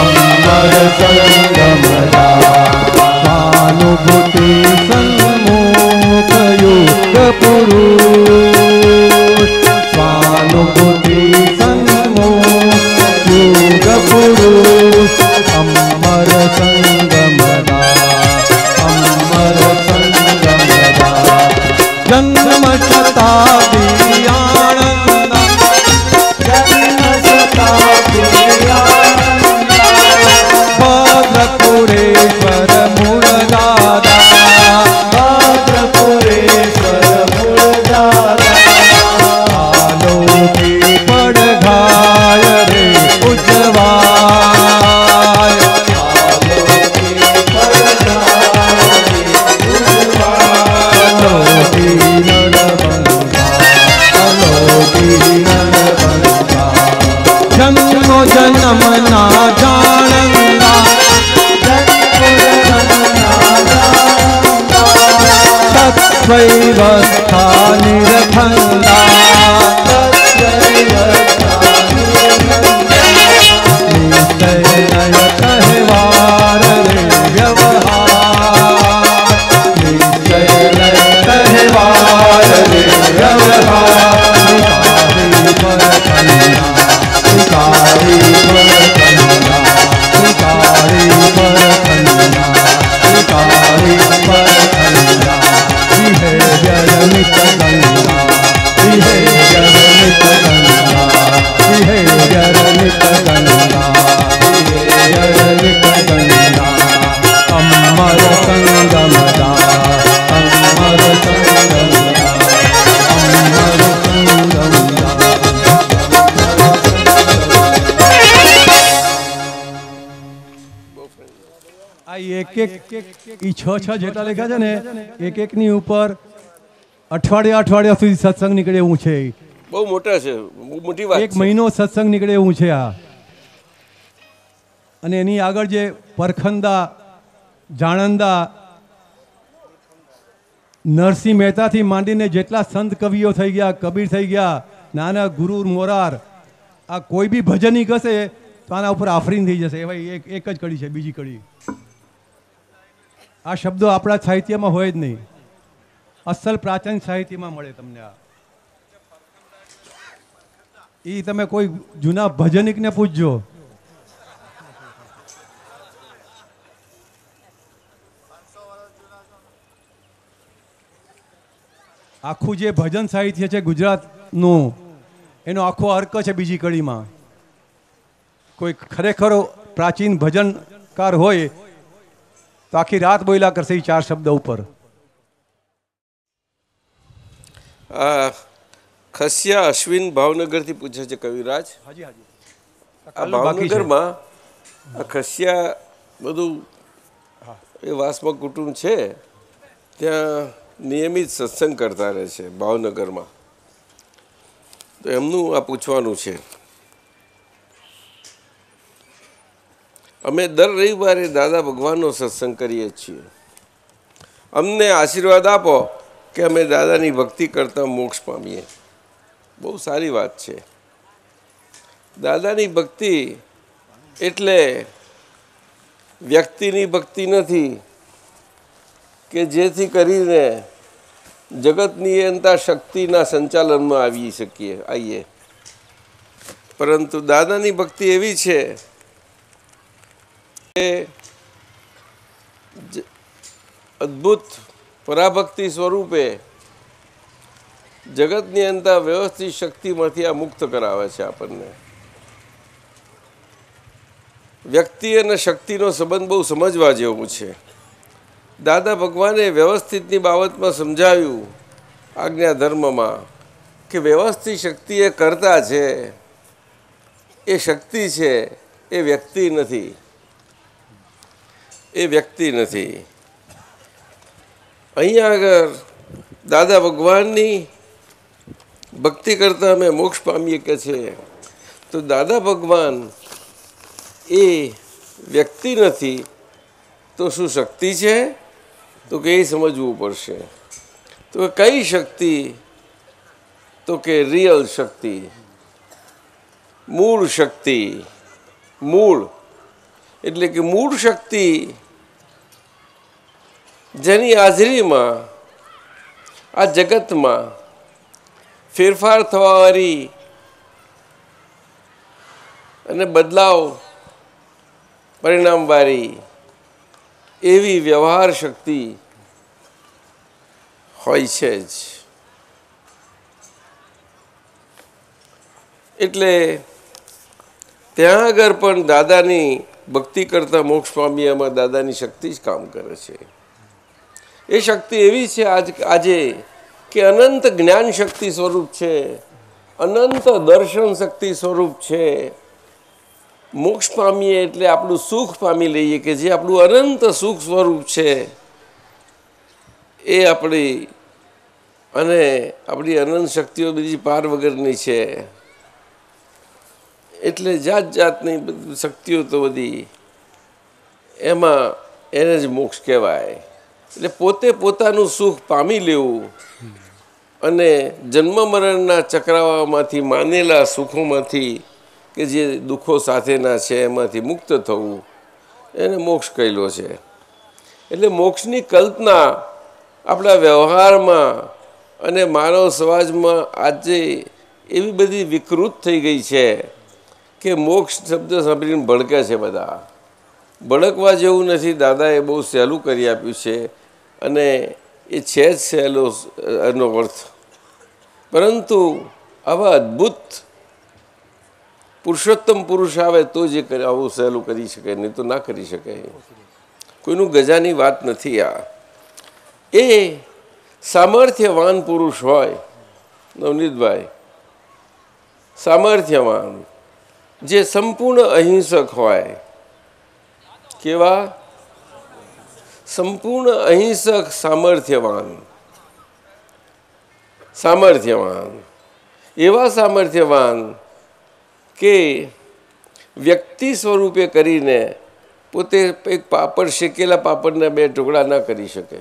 B: અમર સંગમદા
A: સ્વાનુભૂતિ સન્મુખ યોગ પુરુષ સ્વાનુભૂતિ સન્મુખ યોગ પુરુષ અમર સંગમદા અમર સંગમદા જન્મ શતાબ્દી આણંદા ભદ્રપુરેશ્વર મૂળદાદા આલોકે પડઘાય રે ઉજવાય અલોકી નરબંધા જન્મો જન્મ ના જાણંદા તત્વૈવસ્થા નિરખંદા નિશ્ચય તહેવાર રે વ્યવહાર નિશ્ચય તહેવાર રે વ્યવહાર શિકારી પરખંડા શિકારી પરખંડા શિકારી પરખંડા વિહેવ્યર નિત ગંગા વિહેવ્યર નિત ગંગા વિહેવ્યર નિત ગંગા વિહેવ્યર નિત ગંગા અમર સંગમદા અમર સંગમદા અમર સંગમદા આ એક ઈ છ જેટલા લખ્યા છે ને એક એકની ઉપર અઠવાડિયા સુધી સત્સંગ નીકળે એવું છે
C: બહુ મોટા છે, બહુ મોટી વાત
A: એક
C: છે.
A: મહિનો સત્સંગ નીકળે એવું છે આ. અને એની આગળ જે પરખંદા જાણંદા નરસિંહ મહેતાથી માંડીને જેટલા સંત કવિઓ થઈ ગયા, કબીર થઈ ગયા, નાના ગુરુ મોરાર, આ કોઈ બી ભજની કહેશે તો આના ઉપર આફરીન થઈ જશે. એવા એક જ કડી છે, બીજી કડી. આ શબ્દો આપણા સાહિત્યમાં હોય જ નહીં, અસલ પ્રાચીન સાહિત્યમાં મળે તમને. આ એ તમે કોઈ જૂના ભજનિકને પૂછજો. આખું જે ભજન સાહિત્ય છે ગુજરાતનું, એનો આખો અર્ક છે બીજી કડીમાં. કોઈ ખરેખર પ્રાચીન ભજનકાર હોય તો આખી રાત બોલ્યા કરશે એ 4 શબ્દ ઉપર.
C: આ ખસિયા અશ્વિન ભાવનગરથી પૂછે છે કવિરાજ. આ ભાવનગરમાં આ ખસિયા બધું એ વાસમાં કુટુંબ છે, ત્યાં નિયમિત સત્સંગ કરતા રહે છે ભાવનગરમાં. તો એમનું આ પૂછવાનું છે. અમે દર રવિવારે દાદા ભગવાનનો સત્સંગ કરીએ છીએ. અમને આશીર્વાદ આપો કે અમે દાદાની ભક્તિ કરતા મોક્ષ પામીએ. બહુ સારી વાત છે. દાદાની ભક્તિ એટલે વ્યક્તિની ભક્તિ નથી કે જેથી કરીને જગત નિયંતા શક્તિના સંચાલનમાં આવીએ. પરંતુ દાદાની ભક્તિ એવી છે કે અદ્ભુત પરાભક્તિ સ્વરૂપે જગતની અંતર વ્યવસ્થિત શક્તિમાંથી આ મુક્ત કરાવે છે આપણને. વ્યક્તિ અને શક્તિનો સંબંધ બહુ સમજવા જેવું છે. દાદા ભગવાને વ્યવસ્થિતની બાબતમાં સમજાવ્યું આજ્ઞા ધર્મમાં કે વ્યવસ્થિત શક્તિ એ કરતા છે, એ શક્તિ છે, એ વ્યક્તિ નથી. એ વ્યક્તિ નથી. અહીંયા આગળ દાદા ભગવાનની ભક્તિ કરતા અમે મોક્ષ પામીએ કે છે, તો દાદા ભગવાન એ વ્યક્તિ નથી તો શું શક્તિ છે? તો કે એ સમજવું પડશે. તો કઈ શક્તિ? તો કે રિયલ શક્તિ, મૂળ શક્તિ. મૂળ એટલે કે મૂળ શક્તિ જેની હાજરીમાં આ જગતમાં ફેરફાર થવાવાળી અને બદલાવ પરિણામવાળી એવી વ્યવહાર શક્તિ હોય છે જ. એટલે ત્યાં આગળ પણ દાદાની ભક્તિ કરતા મોક્ષ પામ્યામાં દાદાની શક્તિ જ કામ કરે છે. એ શક્તિ એવી છે આજે કે અનંત જ્ઞાન શક્તિ સ્વરૂપ છે, અનંત દર્શન શક્તિ સ્વરૂપ છે. મોક્ષ પામીએ એટલે આપણું સુખ પામી લઈએ કે જે આપણું અનંત સુખ સ્વરૂપ છે એ આપણી, અને આપણી અનંત શક્તિઓ બીજી પાર વગરની છે. એટલે જાત જાતની શક્તિઓ તો બધી એમાં એને જ મોક્ષ કહેવાય. એટલે પોતે પોતાનું સુખ પામી લેવું અને જન્મ મરણના ચક્રાવામાંથી માનેલા સુખોમાંથી કે જે દુઃખો સાથેના છે એમાંથી મુક્ત થવું એને મોક્ષ કહેલો છે. એટલે મોક્ષની કલ્પના આપણા વ્યવહારમાં અને માનવ સમાજમાં આજે એવી બધી વિકૃત થઈ ગઈ છે કે મોક્ષ શબ્દ સાંભળીને ભડકે છે બધા. ભડકવા જેવું નથી. દાદાએ બહુ સહેલું કરી આપ્યું છે અને એ છે જ સહેલો એનો અર્થ. પરંતુ આવા અદ્ભુત પુરુષોત્તમ પુરુષ આવે તો જ આવું સહેલું કરી શકે, નહીં તો ના કરી શકે. કોઈનું ગજાની વાત નથી આ. એ સામર્થ્યવાન પુરુષ હોય નવનીતભાઈ, સામર્થ્યવાન, જે સંપૂર્ણ અહિંસક હોય. કેવા? સંપૂર્ણ અહિંસક, સામર્થ્યવાન. સામર્થ્યવાન એવા સામર્થ્યવાન કે વ્યક્તિ સ્વરૂપે કરીને પોતે એક પાપડ, શેકેલા પાપડના બે ટુકડા ના કરી શકે,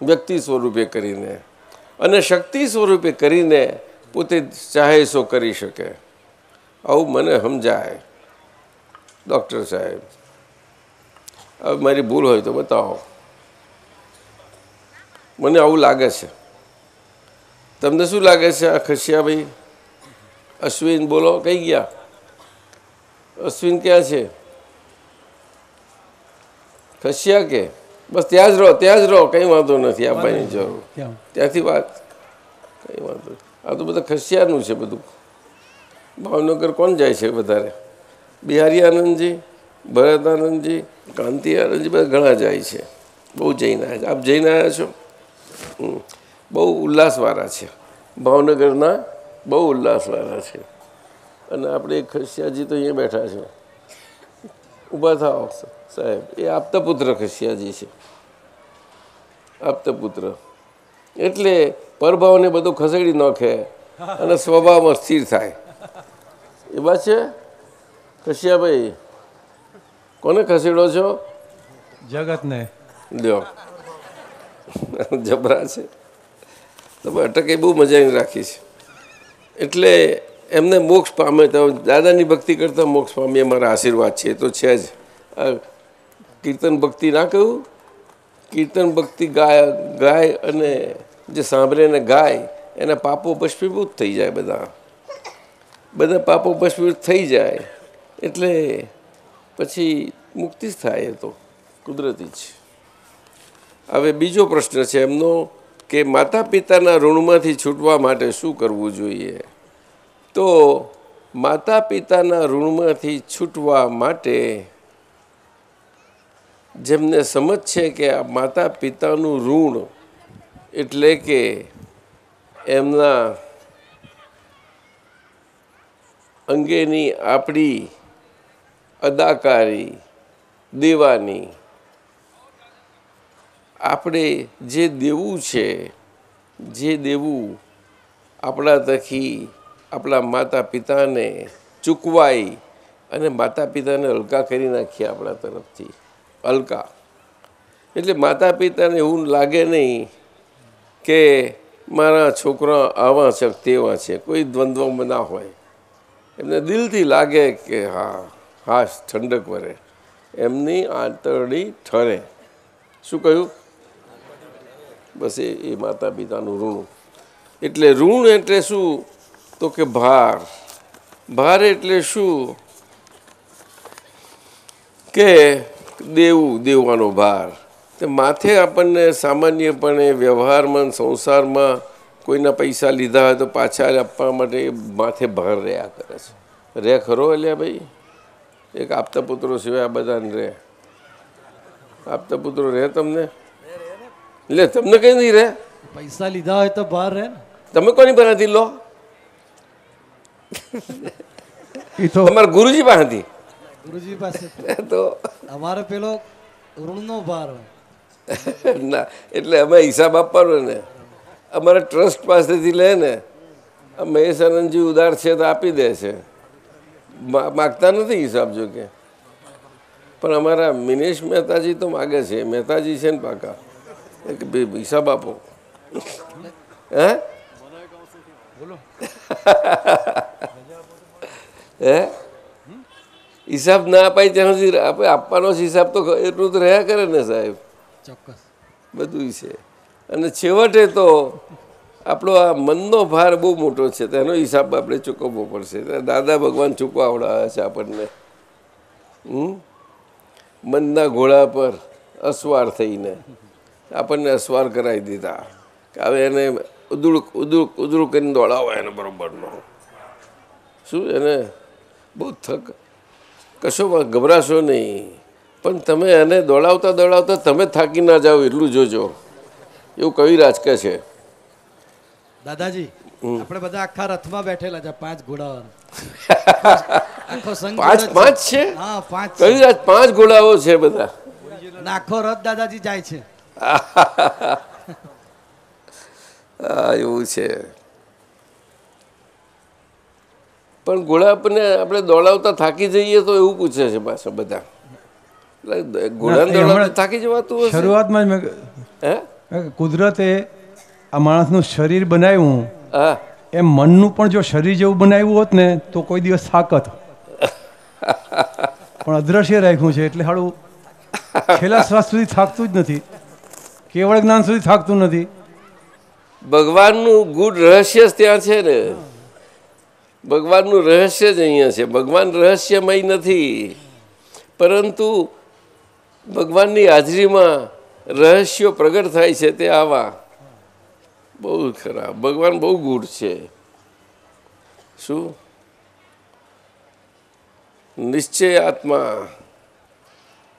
C: વ્યક્તિ સ્વરૂપે કરીને, અને શક્તિ સ્વરૂપે કરીને પોતે ચાહે સો કરી શકે. આવું મને સમજાય. ડૉક્ટર સાહેબ, હવે મારી ભૂલ હોય તો બતાવો. મને આવું લાગે છે. તમને શું લાગે છે? આ ખસિયાભાઈ, અશ્વિન બોલો, કઈ ગયા? અશ્વિન ક્યાં છે? ખસિયા કે બસ ત્યાં જ રહો, ત્યાં જ રહો, કંઈ વાંધો નથી, આપવાની જરૂર. ત્યાંથી વાત કંઈ વાંધો નહીં. આ તો બધા ખસિયાનું છે બધું. ભાવનગર કોણ જાય છે વધારે? બિહારી આનંદજી, ભરત આનંદજી, કાંતિ આનંદજી, બધા ઘણા જાય છે. બહુ જઈને આવ્યા છે. આપ જઈને આવ્યા છો? બહુ ઉલ્લાસવાળા છે ભાવનગરના, બહુ ઉલ્લાસવાળા છે. અને આપણે ખસિયાજી તો અહીંયા બેઠા છે. ઊભા થાઓ સાહેબ. એ આપતા પુત્ર ખસિયાજી છે, આપતા પુત્ર. એટલે પરભાવને બધું ખસેડી નાખે અને સ્વભાવમાં સ્થિર થાય. એવા છે ખસિયાભાઈ. કોને ખસેડો છો?
A: જગતને.
C: લ્યો, જબરા છે. તમે અટકે બહુ મજાની રાખી છે. એટલે એમને મોક્ષ પામે તો દાદાની ભક્તિ કરતાં મોક્ષ પામે એ મારા આશીર્વાદ છે. એ તો છે જ. આ કીર્તન ભક્તિ ના કહ્યું, કીર્તન ભક્તિ ગાય અને જે સાંભળે ને ગાય એના પાપો ભસ્મીભૂત થઈ જાય, બધા પાપો ભસ્મીભૂત થઈ જાય એટલે પછી મુક્તિ જ થાય, એ તો કુદરતી જ. હવે બીજો પ્રશ્ન છે એમનો કે માતા પિતાના ઋણમાંથી છૂટવા માટે શું કરવું જોઈએ? તો માતા પિતાના ઋણમાંથી છૂટવા માટે જેમને સમજ છે કે આ માતા પિતાનું ઋણ એટલે કે એમના અંગેની આપણી અદાકારી દેવાની, આપણે જે દેવું છે, જે દેવું આપણા થકી આપણા માતા પિતાને ચૂકવાઈ અને માતા પિતાને હલકા કરી નાખીએ આપણા તરફથી, હલકા. એટલે માતા પિતાને એવું લાગે નહીં કે મારા છોકરા આવા છે તેવા છે, કોઈ દ્વંદ્વમાં ના હોય. એમને દિલથી લાગે કે હા ઠંડક વરે, એમની આંતરડી ઠરે. શું કહ્યું? બસ એ માતા પિતાનું ઋણ. એટલે ઋણ એટલે શું? તો કે ભાર. ભાર એટલે શું? કે દેવાનો ભાર. તે માથે આપણને સામાન્યપણે વ્યવહારમાં સંસારમાં કોઈના પૈસા લીધા હોય તો પાછા આપવા માટે માથે ભાર રહ્યા કરે છે. રે ખરો એટલે ભાઈ? એક આપતા પુત્રો સિવાય આ બધાને રે. આપતા પુત્રો રહે તમને? એટલે તમને કઈ નહીં રહે?
B: પૈસા લીધા હોય તો બહાર રહે ને.
C: તમે કોની પાસેથી લો? તમારા ગુરુજી પાસેથી?
B: ગુરુજી પાસે
C: તો
B: અમારે પેલો ઋણનો ભાર હોય
C: ના, એટલે અમે હિસાબ આપવાનો ને. અમારા ટ્રસ્ટ પાસેથી લે ને. મહેશ આનંદજી ઉદાર છે તો આપી દે છે, માગતા નથી હિસાબ. જો કે પણ અમારા મિનેશ મહેતાજી તો માગે છે. મહેતાજી છે ને પાકા, હિસાબ આપો. હે હે હિસાબ ના અપાય ત્યાં સુધી આપણે આપવાનો હિસાબ તો એટલું તો રહ્યા કરે ને સાહેબ.
B: ચોક્કસ
C: બધું છે. અને છેવટે તો આપણો આ મનનો ભાર બહુ મોટો છે, તેનો હિસાબ આપણે ચૂકવવો પડશે. દાદા ભગવાન ચૂકવાવડાવે છે આપણને. મનના ઘોડા પર અસવાર થઈને આપણને અસવાર કરાવી દીધા કે હવે એને ઉદળું કરીને દોડાવો એને બરોબરનો. શું એને બહુ કશો ગભરાશો નહીં, પણ તમે એને દોડાવતા તમે થાકી ના જાઓ એટલું જોજો. એવું કવિરાજ કહે છે.
B: દાદાજી આપણે બધા આખા રથમાં બેઠેલા છે, 5 ઘોડાઓ. આખો સંઘ
C: પાંચ છે?
B: હા 5.
C: કવિરાજ 5 ઘોડાઓ છે બધા.
B: આખો રથ દાદાજી જાય છે.
C: હા એવું છે. પણ ઘોડાને આપણે દોડાવતા થાકી જઈએ તો એવું પૂછે છે પાછા બધા. ઘોડાને દોડાવતા થાકી જવાતું હશે.
A: શરૂઆતમાં કુદરતે આ માણસનું શરીર બનાવ્યું, એમ મનનું પણ જો શરીર જેવું બનાવ્યું હોત ને તો કોઈ દિવસ થાકત. પણ અદ્રશ્ય રાખ્યું છે એટલે હાડું છેલ્લા શ્વાસ સુધી થાકતું જ નથી, કેવળ જ્ઞાન સુધી થાકતું નથી.
C: ભગવાનનું ગૂઢ રહસ્ય ત્યાં છે ને. ભગવાનનું રહસ્ય જ અહીંયા છે. ભગવાન રહસ્યમય નથી, પરંતુ ભગવાનની હાજરીમાં રહસ્યો પ્રગટ થાય છે. તે આવા બહુ ખરા. ભગવાન બહુ ગૂઢ છે. શું નિશ્ચય આત્મા,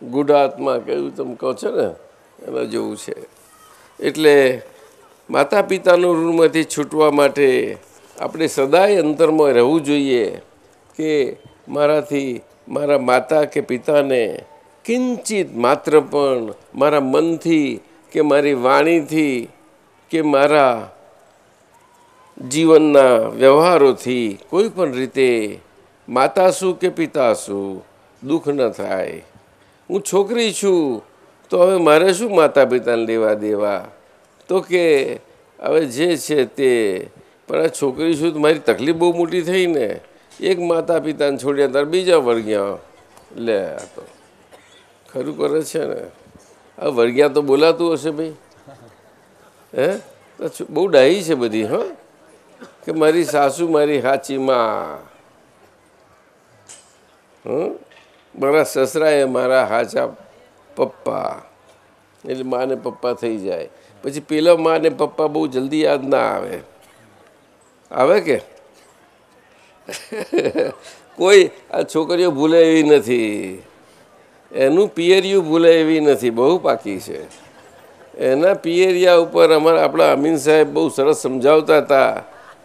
C: ગૂઢ આત્મા કહ્યું તમે કહો છો ને, એમાં જેવું છે. એટલે માતા પિતાનું ઋણમાંથી છૂટવા માટે આપણે સદાય અંતરમાં રહેવું જોઈએ કે મારાથી મારા માતા કે પિતાને કિંચિત માત્ર પણ મારા મનથી કે મારી વાણીથી કે મારા જીવનના વ્યવહારોથી કોઈ પણ રીતે માતા શું કે પિતા શું દુઃખ ન થાય. હું છોકરી છું તો હવે મારે શું માતા પિતાને લેવા દેવા? તો કે હવે જે છે તે, પણ આ છોકરી છું તો મારી તકલીફ બહુ મોટી થઈ ને. એક માતા પિતાને છોડ્યા ત્યારે બીજા વર્ગ્યા લે. આ તો ખરું કરે છે ને. આ વળગ્યા તો બોલાતું હશે ભાઈ, હે? બહુ ડાહી છે બધી, હા, કે મારી સાસુ મારી સાચી માં, મારા સસરાએ મારા સાચા પપ્પા, એટલે મા ને પપ્પા થઈ જાય. પછી પેલા મા ને પપ્પા બહુ જલ્દી યાદ ના આવે, આવે કે કોઈ આ છોકરીઓ ભૂલે એવી નથી, એનું પિયરિયું ભૂલે એવી નથી, બહુ પાકી છે. એના પિયરિયા ઉપર આપણા અમીન સાહેબ બહુ સરસ સમજાવતા હતા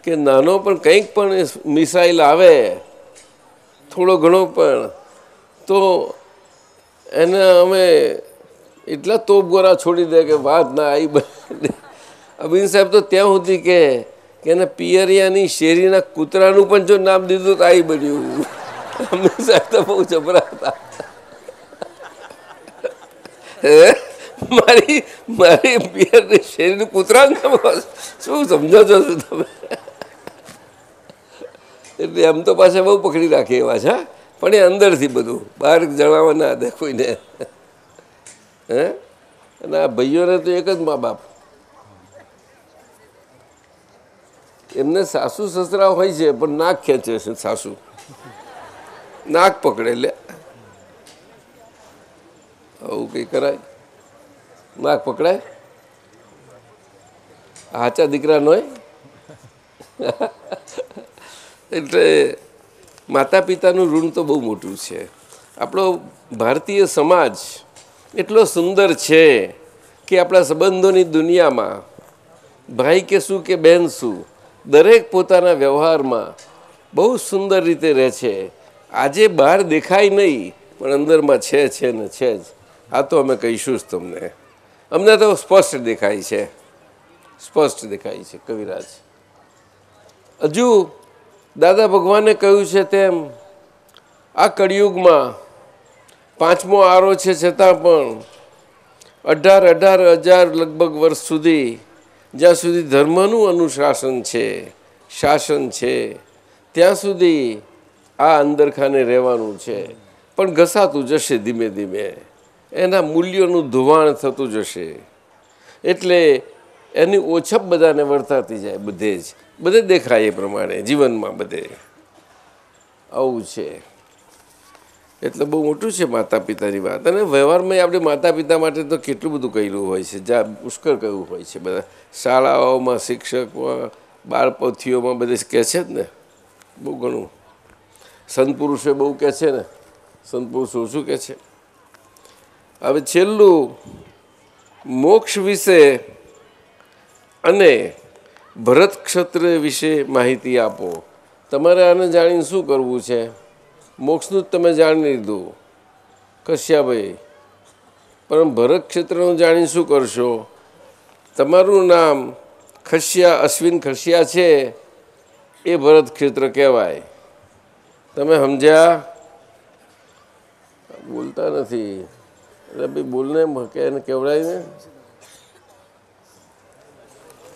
C: કે નાનો પણ કંઈક પણ મિસાઇલ આવે, થોડો ઘણો પણ, તો એને અમે એટલા તોપગોરા છોડી દે કે વાત ના આવી. અમીન સાહેબ તો ત્યાં સુધી કે એને પિયરિયાની શેરીના કૂતરાનું પણ જો નામ દીધું તો આવી બન્યું. અમીન સાહેબ તો બહુ જબરા હતા. મારી મારી પિયરની શેરીનું કૂતરા શું સમજો છો તમે? એટલે એમ તો પાછા બહુ પકડી રાખે એવા છે, પણ એ અંદરથી બધું બહાર જણાવવા ના દે કોઈને. હે? અને આ ભાઈઓને તો એક જ મા બાપ, એમને સાસુ સસરા હોય છે પણ નાક ખેંચે છે. સાસુ નાક પકડે, લે આવું કંઈ કરાય? નાક પકડાય? હાચા દીકરા નો. એટલે માતા પિતાનું ઋણ તો બહુ મોટું છે. આપણો ભારતીય સમાજ એટલો સુંદર છે કે આપણા સંબંધોની દુનિયામાં ભાઈ કે શું કે બહેન શું, દરેક પોતાના વ્યવહારમાં બહુ સુંદર રીતે રહે છે. આજે બહાર દેખાય નહીં પણ અંદરમાં છે ને છે જ. આ તો અમે કહીશું જ તમને, અમને તો સ્પષ્ટ દેખાય છે, સ્પષ્ટ દેખાય છે. કવિરાજ હજુ દાદા ભગવાને કહ્યું છે તેમ આ કળિયુગમાં 5મો આરો છે, છતાં પણ 18,000 લગભગ વર્ષ સુધી, જ્યાં સુધી ધર્મનું અનુશાસન છે, શાસન છે, ત્યાં સુધી આ અંદરખાને રહેવાનું છે. પણ ઘસાતું જશે ધીમે ધીમે, એના મૂલ્યોનું ધોવાણ થતું જશે. એટલે એની ઓછપ બધાને વર્તાતી જાય, બધે દેખાય એ પ્રમાણે જીવનમાં બધે આવું છે. એટલે બહુ મોટું છે માતા પિતાની વાત. અને વ્યવહારમાં આપણે માતા પિતા માટે તો કેટલું બધું કહેલું હોય છે, જ્યાં પુષ્કળ કહ્યું હોય છે. બધા શાળાઓમાં, શિક્ષકમાં, બાળપોથીઓમાં બધે કહે છે જ ને, બહુ ઘણું. સંત પુરુષો બહુ કહે છે ને, સંત પુરુષો શું કહે છે. હવે છેલ્લું મોક્ષ વિશે અને ભરત ક્ષત્રિય વિશે માહિતી આપો. તમારે આને જાણીને શું કરવું છે? મોક્ષનું જ તમે જાણી લીધું કશ્યાભાઈ, પણ ભરત ક્ષેત્રનું જાણીને શું કરશો? તમારું નામ ખસ્યા, અશ્વિન ખસ્યા છે, એ ભરત ક્ષેત્ર કહેવાય. તમે સમજ્યા? બોલતા નથી. એટલે ભાઈ બોલને કે એને કહેવડાય ને.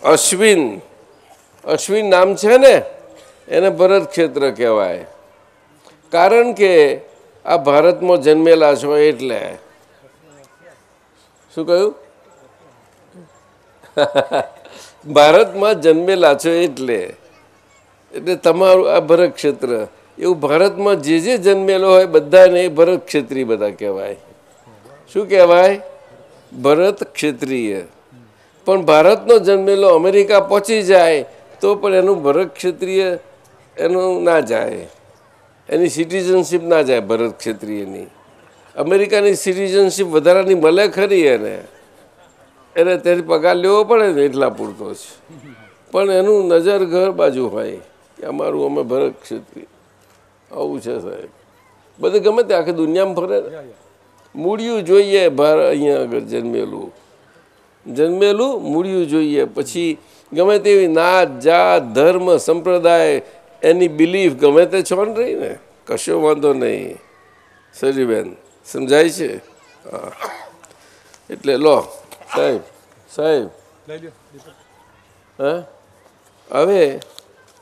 C: અશ્વિન, અશ્વિન નામ છે ને, એને ભરત ક્ષેત્ર કહેવાય. કારણ કે આ ભારતમાં જન્મેલા છો એટલે. શું કહ્યું? ભારતમાં જન્મેલા છો એટલે તમારું આ ભરત ક્ષેત્ર. એવું ભારતમાં જે જન્મેલો હોય બધાને ભરત ક્ષેત્રી બધા કહેવાય. શું કહેવાય? ભરત ક્ષેત્રીય. પણ ભારતનો જન્મેલો અમેરિકા પહોંચી જાય તો પણ એનું ભરત ક્ષેત્રીય એનું ના જાય, એની સિટીઝનશીપ ના જાય ભરત ક્ષેત્રીયની. અમેરિકાની સિટીઝનશીપ વધારાની મળે ખરી એને તેની પગાર લેવો પડે ને એટલા પૂરતો જ. પણ એનું નજર ઘર બાજુ હોય કે અમારું અમે ભરત ક્ષેત્રીય. આવું છે સાહેબ. બધે ગમે તે આખી દુનિયામાં ફરે મૂળિયું જોઈએ. અહીંયા આગળ જન્મેલું મૂળિયું જોઈએ. પછી ગમે તેવી નાત જાત ધર્મ સંપ્રદાય એની બિલીફ ગમે તે છો ને રહી ને, કશો વાંધો નહીં. સરીબેન સમજાય છે? હા. એટલે લો સાહેબ હા. હવે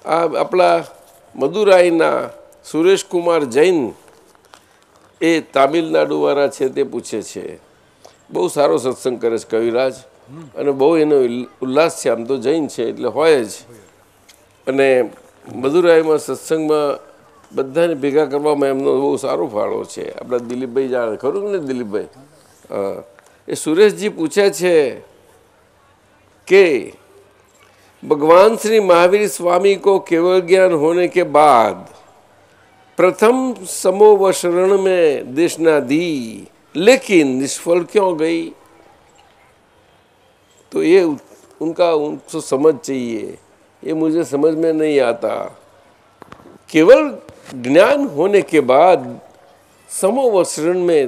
C: આ આપણા મદુરાઈના સુરેશકુમાર જૈન, એ તામિલનાડુવાળા છે, તે પૂછે છે બહુ સારો સત્સંગ કરે છે કવિરાજ, અને બહુ એનો ઉલ્લાસ છે. આમ તો જૈન છે એટલે હોય જ. અને મદુરાઈમાં સત્સંગમાં બધાને ભેગા કરવામાં એમનો બહુ સારો ફાળો છે. આપણા દિલીપભાઈ જાણે, ખરું ને દિલીપભાઈ? હા, એ સુરેશજી પૂછે છે कि भगवान श्री महावीर स्वामी को केवल ज्ञान होने के बाद प्रथम समोवशरण में देशना दी, लेकिन निष्फल क्यों गई? तो ये उनको समझ चाहिए, ये मुझे समझ में नहीं आता. केवल ज्ञान होने के बाद समोवशरण में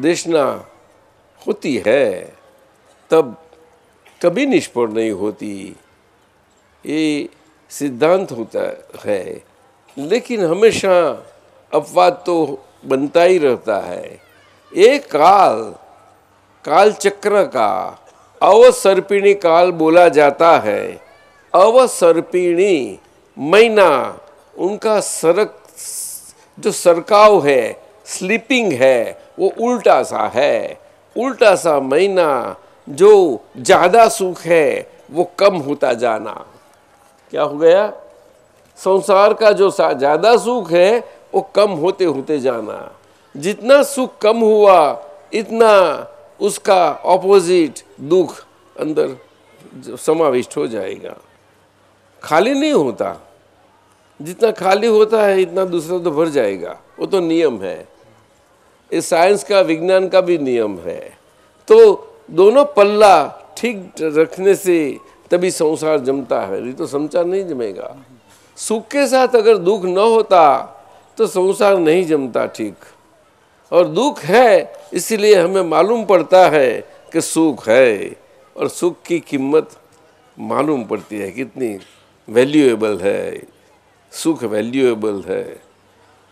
C: देशना होती है, तब कभी निष्फल नहीं होती. ये सिद्धांत होता है, लेकिन हमेशा अपवाद तो बनता ही रहता है. एक काल चक्र का अवसर्पिणी काल बोला जाता है. अवसर्पिणी महीना उनका जो सरकाव है, स्लीपिंग है, वो उल्टा सा है. उल्टा सा महीना जो ज्यादा सुख है वो कम होता जाना. क्या हो गया? संसार का जो ज्यादा सुख है वो कम होते होते जाना. जितना सुख कम हुआ इतना उसका ऑपोजिट दुख अंदर समाविष्ट हो जाएगा. खाली नहीं होता. जितना खाली होता है इतना दूसरा तो भर जाएगा. वो तो नियम है. इस साइंस का, विज्ञान का भी नियम है. तो दोनों पल्ला ठीक रखने से तभी संसार जमता है, नहीं तो संसार नहीं जमेगा. सुख के साथ अगर दुख न होता तो संसार नहीं जमता ठीक. और दुख है इसीलिए हमें मालूम पड़ता है कि सुख है, और सुख की कीमत मालूम पड़ती है कितनी वैल्यूएबल है. सुख वैल्यूएबल है.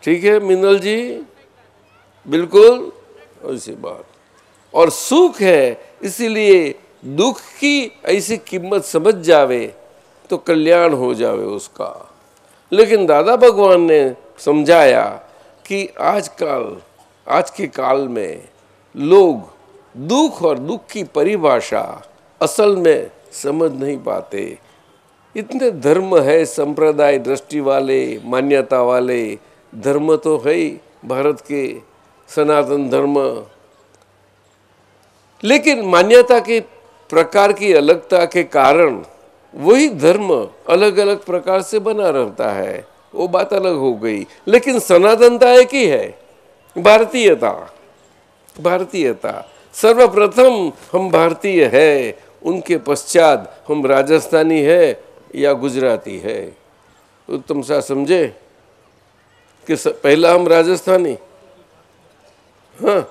C: ठीक है मिनल जी, बिल्कुल ऐसी बात. और सुख है इसीलिए दुख की ऐसी कीमत समझ जावे तो कल्याण हो जावे उसका. लेकिन दादा भगवान ने समझाया कि आज के काल में लोग दुख और दुख की परिभाषा असल में समझ नहीं पाते. इतने धर्म है, संप्रदाय दृष्टि वाले, मान्यता वाले धर्म तो है ही भारत के सनातन धर्म, लेकिन मान्यता के प्रकार की अलगता के कारण वही धर्म अलग अलग प्रकार से बना रहता है. वो बात अलग हो गई, लेकिन सनातनता एक ही है, भारतीयता. भारतीयता सर्वप्रथम हम भारतीय है, उनके पश्चात हम राजस्थानी है या गुजराती है. उत्तम सा समझे कि पहला हम राजस्थानी. हाँ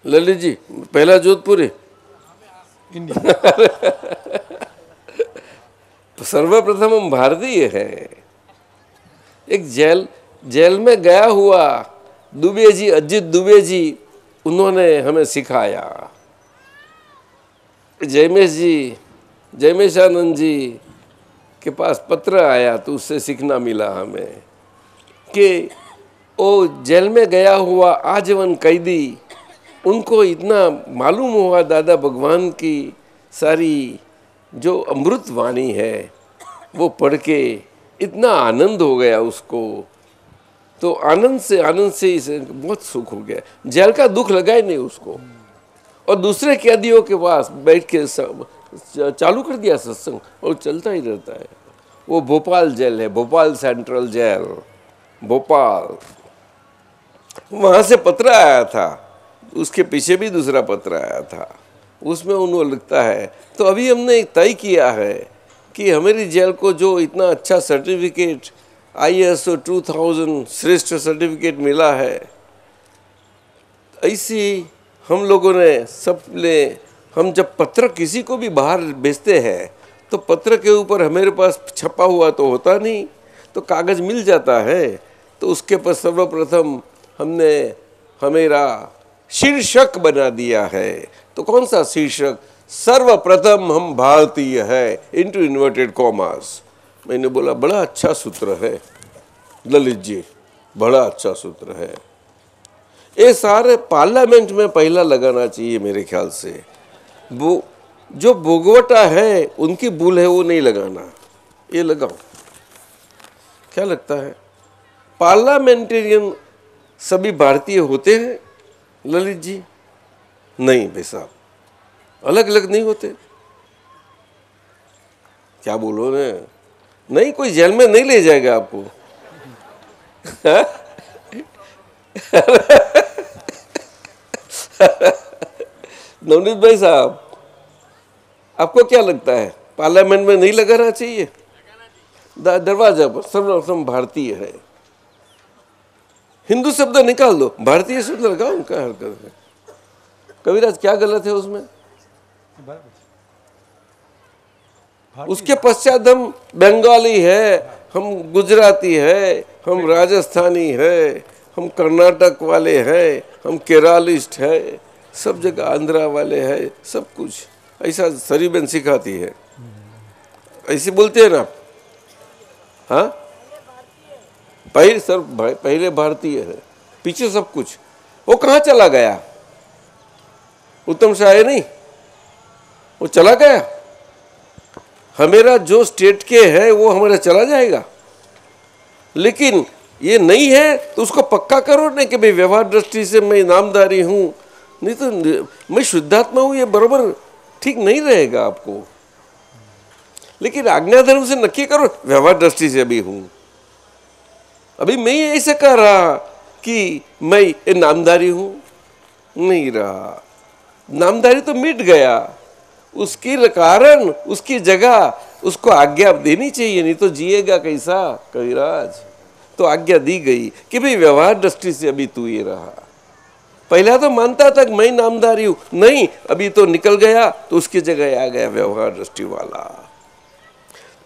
C: ललित जी, पहला जोधपुरी. सर्वप्रथम हम भारतीय है. एक जेल में गया हुआ दुबे जी, अजित दुबे जी, उन्होंने हमें सिखाया. जयमेशानंद जी के पास पत्र आया तो उससे सीखना मिला हमें कि वो जेल में गया हुआ आजीवन कैदी, उनको इतना मालूम हुआ दादा भगवान की सारी जो अमृत वाणी है वो पढ़ के इतना आनंद हो गया उसको. तो आनंद से इसे बहुत सुख हो गया. जेल का दुख लगा ही नहीं उसको. और दूसरे कैदियों के पास बैठ के चालू कर दिया सत्संग, और चलता ही रहता है. वो भोपाल जेल है, भोपाल सेंट्रल जेल, भोपाल. वहाँ से पत्र आया था, उसके पीछे भी दूसरा पत्र आया था, उसमें उन्होंने लिखता है. तो अभी हमने एक तय किया है कि हमारी जेल को जो इतना अच्छा सर्टिफिकेट ISO 2000 श्रेष्ठ सर्टिफिकेट मिला है, ऐसी हम लोगों ने हम जब पत्र किसी को भी बाहर भेजते हैं तो पत्र के ऊपर हमारे पास छपा हुआ तो होता नहीं, तो कागज़ मिल जाता है. तो उसके पर सर्वप्रथम हमने हमेरा शीर्षक बना दिया है. तो कौन सा शीर्षक? सर्वप्रथम हम भारतीय है, इंटू इन्वर्टेड कॉमर्स. मैंने बोला बड़ा अच्छा सूत्र है ललित जी, बड़ा अच्छा सूत्र है. ये सारे पार्लियामेंट में पहला लगाना चाहिए मेरे ख्याल से। वो जो भोगवटा है उनकी भूल है वो नहीं लगाना, ये लगाओ। क्या लगता है पार्लियामेंटेरियन सभी भारतीय होते हैं ललित जी? नहीं भाई साहब, अलग अलग नहीं होते। क्या बोलो ने? नहीं, कोई जेल में नहीं ले जाएगा आपको। नवनीत भाई साहब, आपको क्या लगता है पार्लियामेंट में नहीं लगाना चाहिए? दरवाजा पर सर्वप्रथम भारतीय है, हिंदू शब्द निकाल दो, भारतीय शब्द लगाओ, उनका हरकत है। कविराज क्या गलत है उसमें? उसके पश्चात हम बंगाली है, हम गुजराती है, हम राजस्थानी है, हम कर्नाटक वाले हैं, हम केरलिस्ट है, सब जगह आंध्रा वाले हैं, सब कुछ ऐसा सरीबन सिखाती है, ऐसे बोलते हैं ना। हाँ, पहले भारतीय है, पीछे सब कुछ। वो कहाँ चला गया? उत्तम शाह है नहीं, वो चला गया। हमारा जो स्टेट के है वो हमारा चला जाएगा, लेकिन ये नहीं है तो उसको पक्का करो नहीं कि भाई व्यवहार दृष्टि से मैं नामधारी हूं, नहीं तो मैं शुद्धात्मा हूं, ये बराबर ठीक नहीं रहेगा आपको। लेकिन आज्ञा धर्म से नक्की करो व्यवहार दृष्टि से अभी हूं। अभी मैं ऐसे कह रहा कि मैं ये नामधारी हूं, नहीं रहा। नामधारी तो मिट गया, उसके कारण उसकी जगह उसको आज्ञा देनी चाहिए, नहीं तो जिएगा कैसा कविराज? तो आज्ञा दी गई कि भाई व्यवहार दृष्टि से अभी तू ये रहा। पहला तो मानता था मैं नामधारी हूं, नहीं, अभी तो निकल गया तो उसकी जगह आ गया व्यवहार दृष्टि वाला।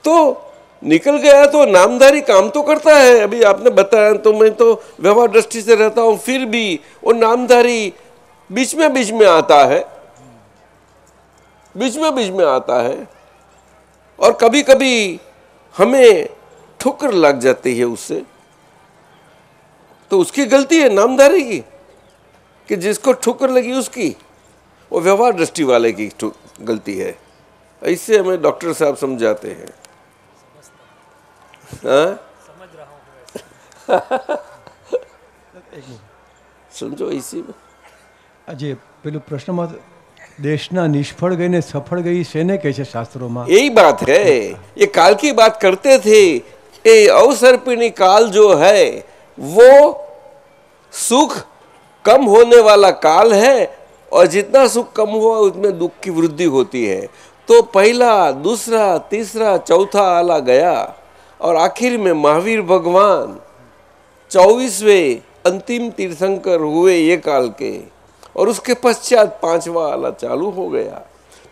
C: तो निकल गया तो नामधारी काम तो करता है। अभी आपने बताया तो मैं तो व्यवहार दृष्टि से रहता हूं, फिर भी वो नामधारी बीच में आता है, बीच में आता है, और कभी कभी हमें ठोकर लग जाती है उससे। तो उसकी गलती है नामधारी की, कि जिसको ठोकर लगी उसकी, वो व्यवहार दृष्टि वाले की गलती है। ऐसे हमें डॉक्टर साहब समझाते हैं।
D: समझ रहा हूँ।
C: समझो इसी में
A: આજે પેલું પ્રશ્નમાં દેશના નિષ્ફળ ગઈ ને સફળ ગઈ શેને કહે છે શાસ્ત્રોમાં?
C: यही बात है, ये काल की बात करते थे। ये अवसर्पिणी काल जो है वो सुख कम होने वाला काल है, और जितना सुख कम हुआ उतने दुख की वृद्धि होती है। तो पहला, दूसरा, तीसरा, चौथा आला गया, और आखिर में महावीर भगवान 24वें अंतिम तीर्थंकर हुए ये काल के, और उसके पश्चात 5वां आला चालू हो गया।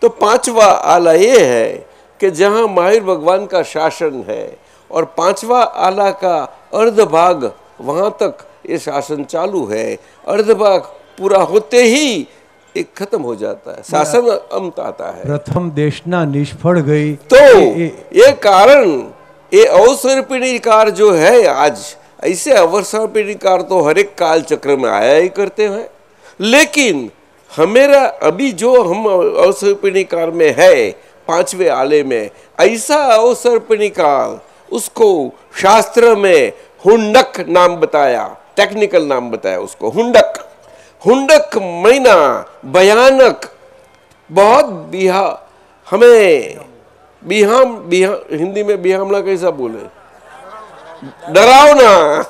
C: तो 5वां आला ये है कि जहाँ महावीर भगवान का शासन है, और 5वां आला का अर्ध भाग वहाँ तक ये शासन चालू है। अर्ध भाग पूरा होते ही एक खत्म हो जाता है, शासन अंत आता है।
A: પ્રથમ દેશના નિષ્ફળ ગઈ
C: तो ये कारण, ये अवसर्पिणी कार जो है आज, ऐसे अवसर्पिणी कार तो हर एक काल चक्र में आया ही करते हैं। लेकिन हमेरा अभी जो हम अवसर्पिणी काल में है 5वें आले में, ऐसा अवसर्पिणी काल उसको शास्त्र में हुंडक नाम बताया, टेक्निकल नाम बताया उसको हुंडक। हुंडक महीना भयानक, बहुत हमें हिंदी में बिहामला कैसा बोले? डरावना।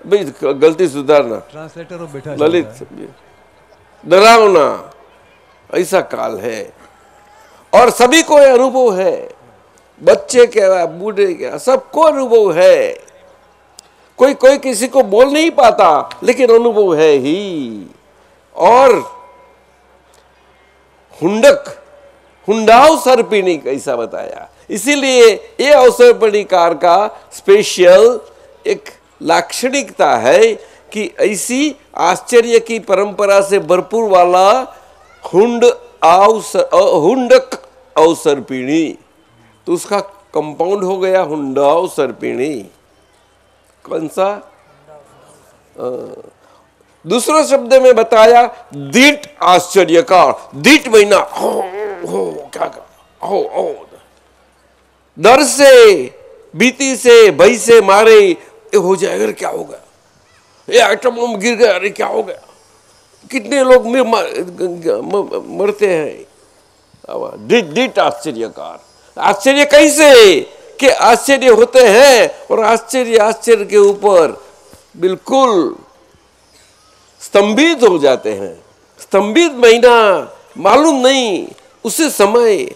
C: भाई गलती सुधारना,
A: ટ્રાન્સલેટરો બેઠા
C: ललित, डरावना ऐसा काल है। और सभी को यह अनुभव है, बच्चे क्या, बूढ़े क्या, सबको अनुभव है। कोई किसी को बोल नहीं पाता, लेकिन अनुभव है ही। और हुंडाव सर्पिणी कैसा बताया। इसीलिए ये अवसर्पिणी कार का स्पेशल एक लाक्षणिकता है कि ऐसी आश्चर्य की परंपरा से भरपूर वाला हुंडक अवसर्पिणी, तो उसका कंपाउंड हो गया हुंडाव सर्पिणी। कौन सा? दूसरे शब्द में बताया दीट आश्चर्यकार, दीट महीना हो क्या हो डर से, भीति से, भय से मारे, ये हो जाएगा, क्या होगा, ये आइटम बम गिर गया, अरे क्या हो गया, कितने लोग मरते हैं। दीट आश्चर्यकार, आश्चर्य कैसे कि आश्चर्य होते हैं और आश्चर्य के ऊपर बिल्कुल स्तंभित हो जाते हैं। स्तंभित महीना मालूम नहीं, उसी समय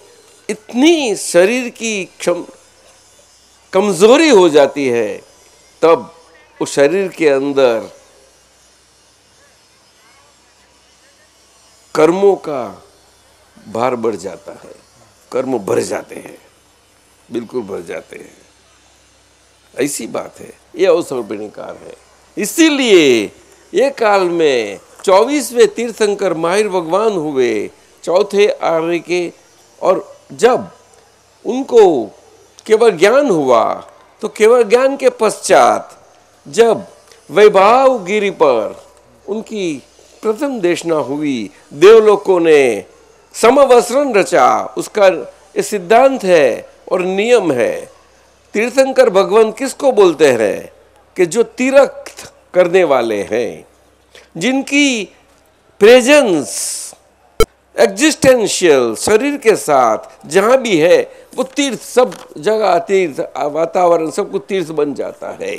C: इतनी शरीर की कमजोरी हो जाती है, तब उस शरीर के अंदर कर्मों का भार बढ़ जाता है, कर्म भर जाते हैं, बिल्कुल भर जाते हैं। ऐसी बात है, ये अवसर्पिणीकार है। इसीलिए ये काल में 24वें तीर्थंकर माहिर भगवान हुए, चौथे आर्य के, और जब उनको केवल ज्ञान हुआ तो केवल ज्ञान के पश्चात जब वैभाव गिरी पर उनकी प्रथम देशना हुई, देवलोकों ने समवस्त्रन रचा, उसका ये सिद्धांत है और नियम है। तीर्थंकर भगवान किसको बोलते हैं कि जो तीर्थ करने वाले हैं, जिनकी प्रेजेंस एग्जिस्टेंशियल शरीर के साथ जहां भी है वो तीर्थ, सब जगह तीर्थ, वातावरण सब कुछ तीर्थ बन जाता है।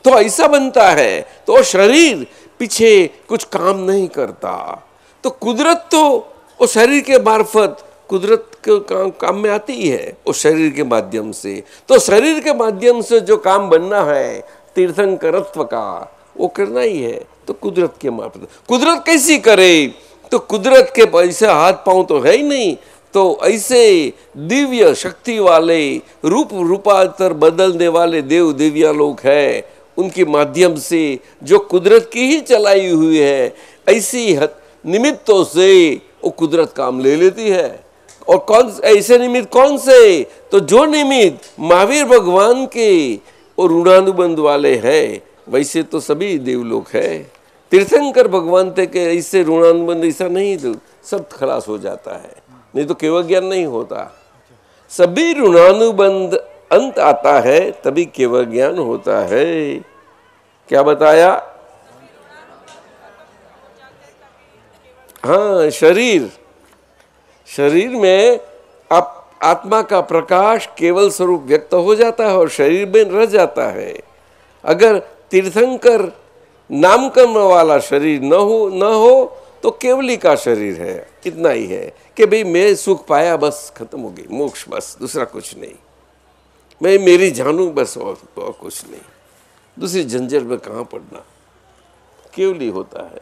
C: तो ऐसा बनता है तो शरीर पीछे कुछ काम नहीं करता, तो कुदरत तो वो शरीर के मार्फत कुदरत के काम में आती है, उस शरीर के माध्यम से। तो शरीर के माध्यम से जो काम बनना है तीर्थंकरत्व का, वो करना ही है। तो कुदरत के मार्फत, कुदरत कैसी करे, तो कुदरत के ऐसे हाथ पांव तो है ही नहीं, तो ऐसे दिव्य शक्ति वाले, रूपांतर बदलने वाले देव देविया लोग हैं, उनके माध्यम से जो कुदरत की ही चलाई हुई है, ऐसी निमित्तों से वो कुदरत काम ले लेती है। और कौन ऐसे निमित्त कौन से, तो जो निमित्त महावीर भगवान के और ऋणानुबंध वाले हैं, वैसे तो सभी देवलोक है। तीर्थंकर भगवान थे कि इससे ऋणानुबंध ऐसा नहीं, तो सब खलास हो जाता है, नहीं तो केवल ज्ञान नहीं होता। सभी ऋणानुबंध अंत आता है, तभी केवल ज्ञान होता है। क्या बताया? हाँ, शरीर में आप आत्मा का प्रकाश केवल स्वरूप व्यक्त हो जाता है और शरीर में रह जाता है। अगर तीर्थंकर नामकरण वाला शरीर न हो तो केवली का शरीर है, इतना ही है कि भाई मैं सुख पाया, बस खत्म हो गई, मोक्ष, बस दूसरा कुछ नहीं, मैं मेरी जानू बस, और कुछ नहीं, दूसरी झंझट में कहाँ पड़ना, केवली होता है।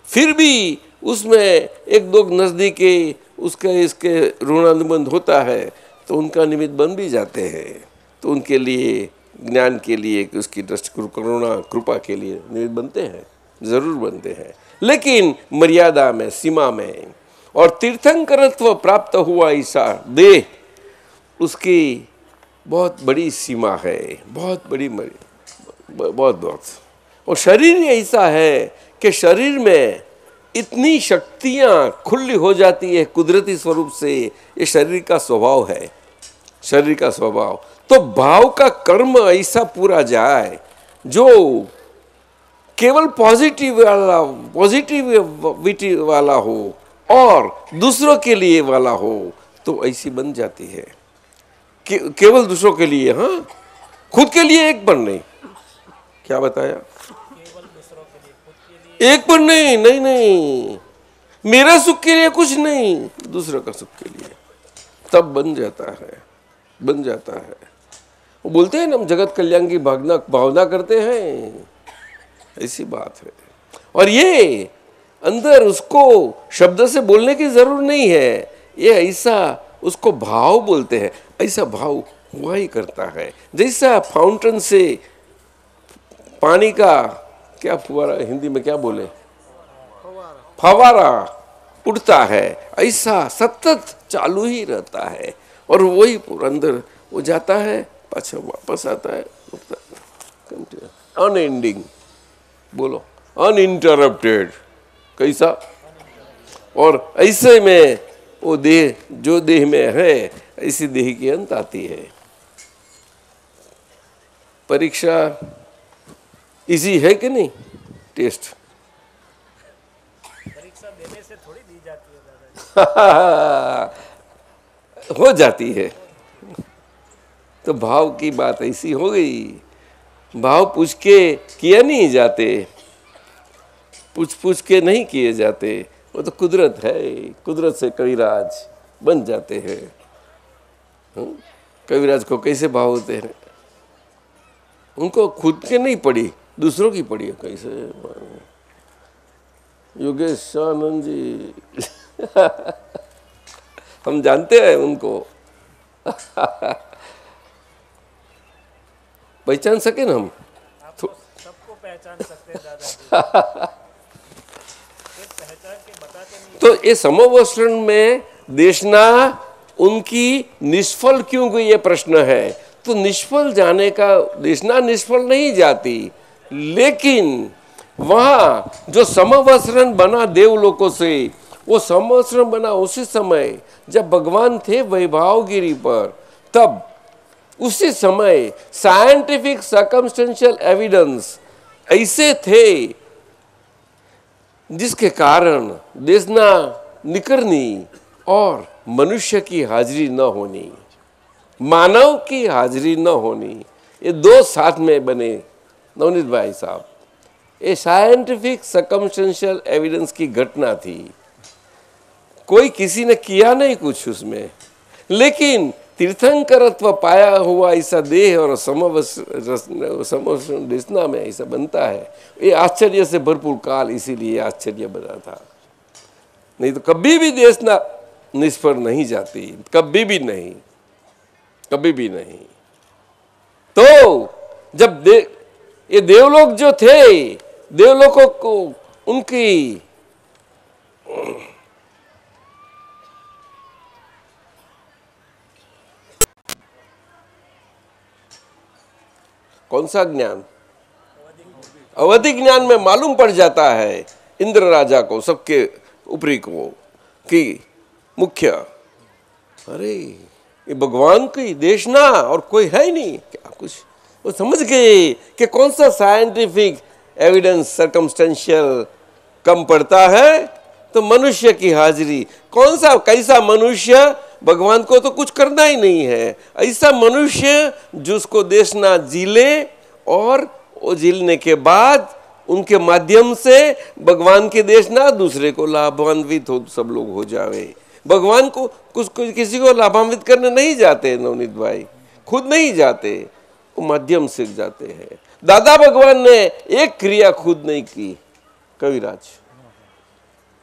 C: फिर भी उसमें एक दो नज़दीकी उसके इसके ऋणानुबंध होता है तो उनका निमित्त बन भी जाते हैं, तो उनके लिए ज्ञान के लिए, उसकी दृष्टि करुणा कृपा के लिए निमित्त बनते हैं, जरूर बनते हैं, लेकिन मर्यादा में, सीमा में। और तीर्थंकरत्व प्राप्त हुआ ऐसा देह, उसकी बहुत बड़ी सीमा है, बहुत बड़ी बहुत। और शरीर ऐसा है कि शरीर में इतनी शक्तियां खुली हो जाती है कुदरती स्वरूप से, ये शरीर का स्वभाव है, शरीर का स्वभाव। तो भाव का कर्म ऐसा पूरा जाए जो केवल पॉजिटिविटी वाला हो और दूसरों के लिए वाला हो, तो ऐसी बन जाती है। केवल दूसरों के लिए, हाँ, खुद के लिए एक पर नहीं। क्या बताया? एक पर नहीं, नहीं, मेरा सुख के लिए कुछ नहीं, दूसरों का सुख के लिए, तब बन जाता है। वो बोलते हैं ना, हम जगत कल्याण की भावना करते हैं, ऐसी बात है। और ये अंदर उसको शब्द से बोलने की जरूरत नहीं है, ये ऐसा उसको भाव बोलते हैं, ऐसा भाव हुआ ही करता है। जैसा फाउंटेन से पानी का, क्या फुवारा हिंदी में क्या बोले, फवारा उठता है, ऐसा सतत चालू ही रहता है, और वही अंदर वो जाता है, पाछा वापस आता है, अनएंडिंग। बोलो, अनइंटरप्टेड। कैसा? और ऐसे में वो देह जो देह में है ऐसी देह की अंत आती है। परीक्षा इजी है कि नहीं? टेस्ट
D: परीक्षा देने से थोड़ी दी जाती है दादाजी।
C: हो जाती है। तो भाव की बात ऐसी हो गई। भाव पूछ के किए नहीं जाते, पूछ के नहीं किए जाते। वो तो कुदरत है, कुदरत से कविराज बन जाते हैं। कविराज को कैसे भाव होते हैं? उनको खुद के नहीं पड़ी, दूसरों की पड़ी है। कैसे? योगेश आनंद जी हम जानते हैं उनको पहचान सके ना हम?
D: आप तो सबको पहचान सकते हैं दादाजी। फिर पहचान के बताते नहीं।
C: तो ये समवस्त्रण में देशना उनकी निष्फल क्यों गई, ये प्रश्न है। तो निष्फल जाने का, देशना निष्फल नहीं जाती, लेकिन वहां जो समवस्त्रण बना देवलोकों से, वो समवस्त्रण बना उसी समय जब भगवान थे वैभवगिरी पर। तब उसी समय साइंटिफिक सर्कमस्टेंशियल एविडेंस ऐसे थे जिसके कारण देशना निकरनी और मनुष्य की हाजिरी न होनी, मानव की हाजिरी न होनी, ये दो साथ में बने। नवनीत भाई साहब, ये साइंटिफिक सर्कमस्टेंशियल एविडेंस की घटना थी। कोई किसी ने किया नहीं कुछ उसमें, लेकिन तीर्थंकरत्व पाया हुआ ऐसा देह और समवस्त्रण देशना में ऐसा बनता है। ये आश्चर्य से भरपूर काल, इसीलिए आश्चर्य बना था। नहीं तो कभी भी देशना निष्फल नहीं जाती, कभी भी नहीं, कभी भी नहीं। तो जब ये देवलोक जो थे, देवलोकों को उनकी कौन सा ज्ञान? अवधि ज्ञान में मालूम पड़ जाता है इंद्र राजा को, सबके ऊपरी को, कि मुख्य, अरे ये भगवान की देशना और कोई है ही नहीं क्या कुछ। वो समझ गए कि कौन सा साइंटिफिक एविडेंस सर्कमस्टेंशियल कम पड़ता है, तो मनुष्य की हाजिरी। कौन सा, कैसा मनुष्य? भगवान को तो कुछ करना ही नहीं है। ऐसा मनुष्य जिसको देशना झीले, और वो झीलने के बाद उनके माध्यम से भगवान के देशना दूसरे को लाभान्वित हो, सब लोग हो जावे। भगवान को कुछ किसी को लाभान्वित करने नहीं जाते नवनीत भाई, खुद नहीं जाते, वो माध्यम से जाते हैं। दादा भगवान ने एक क्रिया खुद नहीं की, कविराज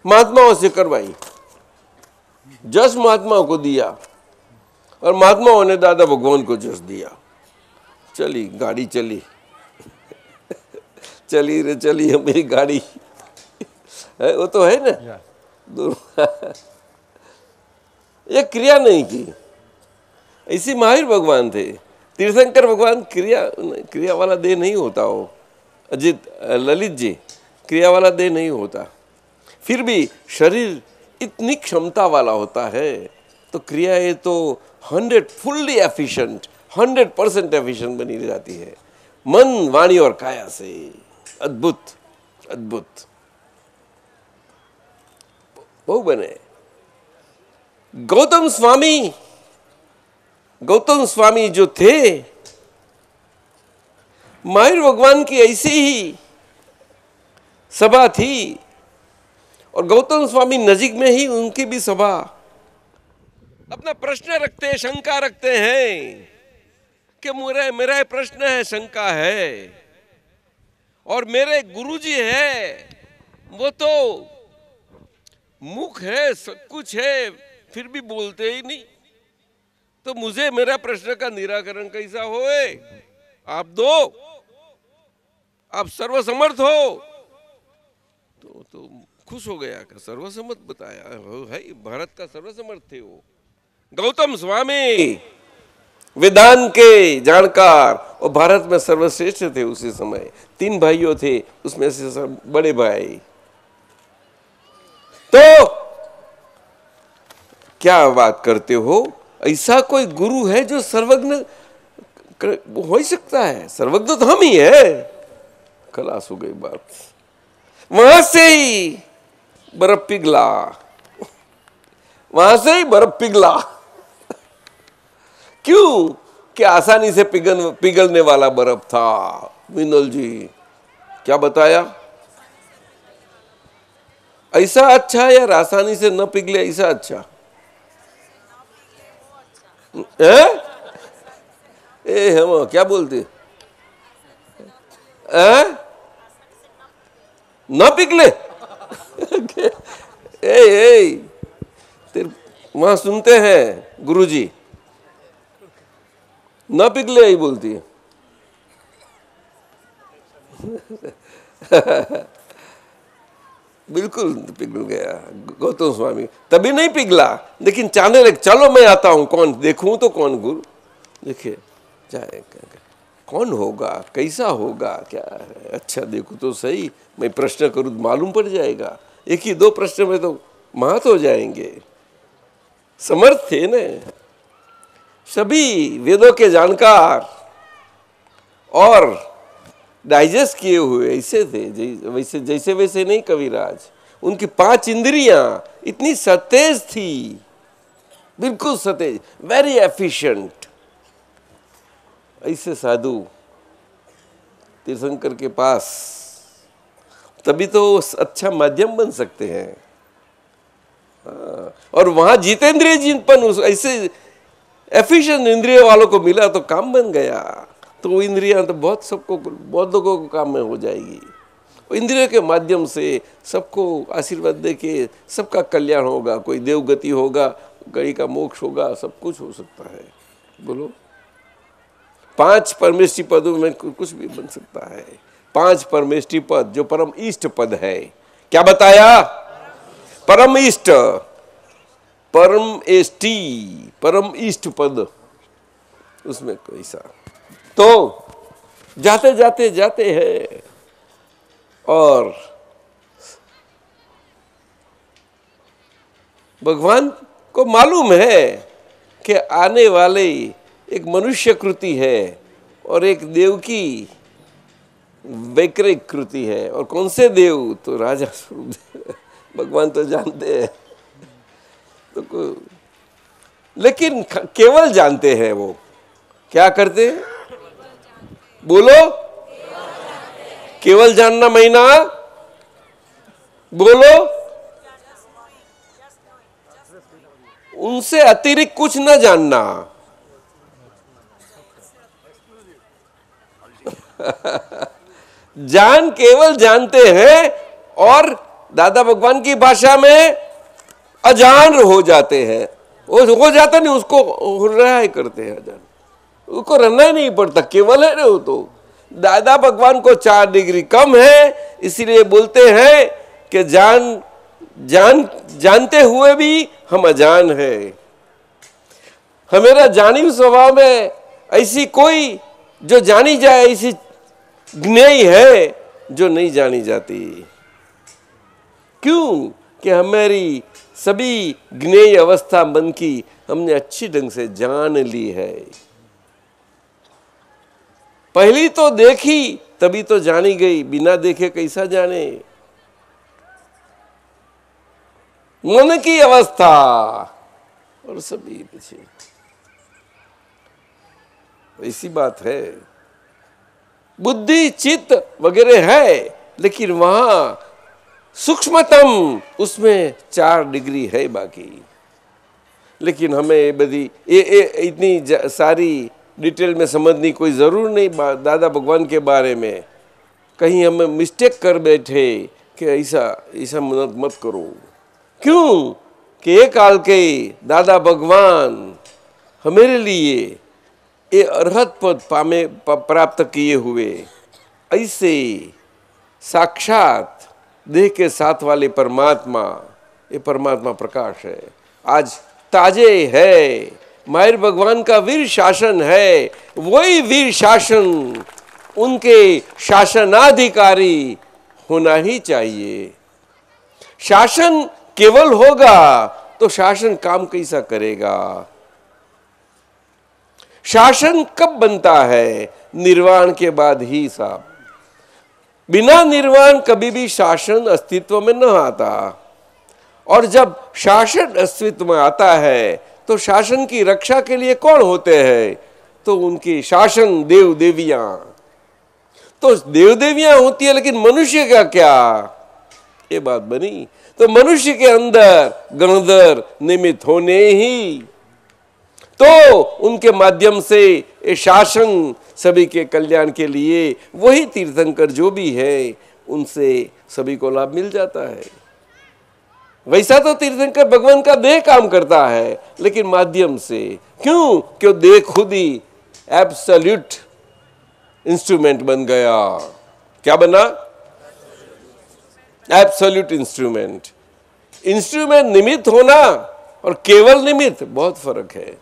C: महात्माओं से करवाई, जस महात्माओं को दिया, और महात्माओं ने दादा भगवान को जस दिया। चली गाड़ी चली चली रे चली है मेरी गाड़ी है, वो तो है ना दोनों ये क्रिया नहीं की। ऐसी महावीर भगवान थे, तीर्थंकर भगवान क्रिया वाला देह नहीं होता। वो अजित ललित जी क्रिया वाला देह नहीं होता, फिर भी शरीर इतनी क्षमता वाला होता है, तो क्रिया ये तो 100 फुल्ली एफिशिएंट, 100% एफिशिएंट बनी जाती है, मन वाणी और काया से। अद्भुत अद्भुत बहु बने। गौतम स्वामी जो थे, महावीर भगवान की ऐसी ही सभा थी, और गौतम स्वामी नजीक में ही उनकी भी सभा। अपना प्रश्न रखते हैं, शंका रखते हैं कि मेरा प्रश्न है, शंका है, और मेरे गुरुजी है, वो तो मुख है, सब कुछ है, फिर भी बोलते ही नहीं। तो मुझे मेरा प्रश्न का निराकरण कैसा होए? आप दो, आप सर्वसमर्थ हो। तो खुश हो गया कि सर्वसम्मत बताया है, भारत का सर्वसमर्थ थे वो। गौतम स्वामी वेदांत के जानकार, और भारत में सर्वश्रेष्ठ थे उसी समय। 3 भाइयों थे, उसमें से सब बड़े भाई। तो क्या बात करते हो, ऐसा कोई गुरु है जो सर्वज्ञ हो ही सकता है? सर्वज्ञ तो हम ही है। खलास हो गई बात। वहां से ही बर्फ पिघला, वहां से ही बर्फ पिघला। क्यों? कि आसानी से पिघलने वाला बर्फ था। विनोल जी क्या बताया? ऐसा अच्छा या आसानी से न पिघले ऐसा अच्छा है? हम क्या बोलते न पिघले? वहां सुनते हैं गुरुजी, न पिघले ही बोलती है। बिल्कुल पिघल गया गौतम स्वामी, तभी नहीं पिघला, लेकिन चाहने लगे चलो मैं आता हूं, कौन देखूं तो कौन गुरु। देखिए जाए कौन होगा, कैसा होगा, क्या है, अच्छा देखो तो सही, मैं प्रश्न करूं मालूम पड़ जाएगा। 1 ही 2 प्रश्न में तो महत हो जाएंगे। समर्थ थे न सभी वेदों के जानकार और डाइजेस्ट किए हुए ऐसे थे, वैसे जैसे वैसे नहीं कविराज। उनकी 5 इंद्रियां इतनी सतेज थी, बिल्कुल सतेज, वेरी एफिशिएंट। ऐसे साधु तीर्थंकर के पास, तभी तो अच्छा माध्यम बन सकते हैं। और वहां जितेंद्रिय जिनपन ऐसे एफिशिएंट इंद्रिय वालों को मिला तो काम बन गया। तो वो इंद्रियां तो बहुत लोगों को काम में हो जाएगी। इंद्रिय के माध्यम से सबको आशीर्वाद दे के सबका कल्याण होगा, कोई देवगति होगा, गई का मोक्ष होगा, सब कुछ हो सकता है। बोलो 5 परमेष्टि पदों में कुछ भी बन सकता है। 5 परमेष्टि पद जो परम इष्ट पद है, क्या बताया? परम इष्ट, परम एष्टि, परम इष्ट पद, उसमें कैसा। तो जाते जाते जाते हैं और भगवान को मालूम है कि आने वाले एक मनुष्य कृति है और एक देव की वैकृत कृति है। और कौन से देव? तो राजा स्वरूप भगवान तो जानते हैं, तो लेकिन केवल जानते हैं। वो क्या करते हैं? बोलो, केवल जानना महीना, बोलो, उनसे अतिरिक्त कुछ न जानना। केवल जानते हैं और दादा भगवान की भाषा में अजान हो जाते हैं। वो हो जाता नहीं, उसको रहा करते हैं अजान, उसको रहना ही नहीं पड़ता, केवल है ना वो। तो दादा भगवान को 4 डिग्री कम है, इसीलिए बोलते हैं कि जानते हुए भी हम अजान है। हमारा जानी स्वभाव में ऐसी कोई जो जानी जाए, ऐसी ज्ञेय है जो नहीं जानी जाती। क्यों? कि हमारी सभी ज्ञेय अवस्था मन की हमने अच्छी ढंग से जान ली है। पहली तो देखी तभी तो जानी गई, बिना देखे कैसा जाने। मन की अवस्था और सभी पीछे, ऐसी बात है। बुद्धि चित्त वगैरह है, लेकिन वहां सूक्ष्मतम उसमें 4 डिग्री है बाकी। लेकिन हमें बदी इतनी सारी डिटेल में समझनी कोई ज़रूर नहीं दादा भगवान के बारे में। कहीं हम मिस्टेक कर बैठे कि ऐसा मत करो। क्यों? कि एक काल के दादा भगवान हमारे लिए ये अरहत पद प्राप्त किए हुए, ऐसे साक्षात देह के साथ वाले परमात्मा, ये परमात्मा प्रकाश है। आज ताजे है, माहिर भगवान का वीर शासन है, वही वीर शासन उनके शासनाधिकारी होना ही चाहिए। शासन केवल होगा तो शासन काम कैसा करेगा? शासन कब बनता है? निर्वाण के बाद ही साहब। बिना निर्वाण कभी भी शासन अस्तित्व में न आता। और जब शासन अस्तित्व में आता है तो शासन की रक्षा के लिए कौन होते हैं? तो उनकी शासन देव देवियां। तो देव देवियां होती है, लेकिन मनुष्य का क्या? ये बात बनी। तो मनुष्य के अंदर गणधर निमित्त होने ही तो उनके माध्यम से ये शासन सभी के कल्याण के लिए, वही तीर्थंकर जो भी है उनसे सभी को लाभ मिल जाता है। वैसा तो तीर्थंकर भगवान का देह काम करता है, लेकिन माध्यम से। क्यों? क्यों देह खुद ही एब्सोल्यूट इंस्ट्रूमेंट बन गया। क्या बना? Absolute instrument. इंस्ट्रूमेंट निमित्त होना और केवल निमित्त, बहुत फर्क है,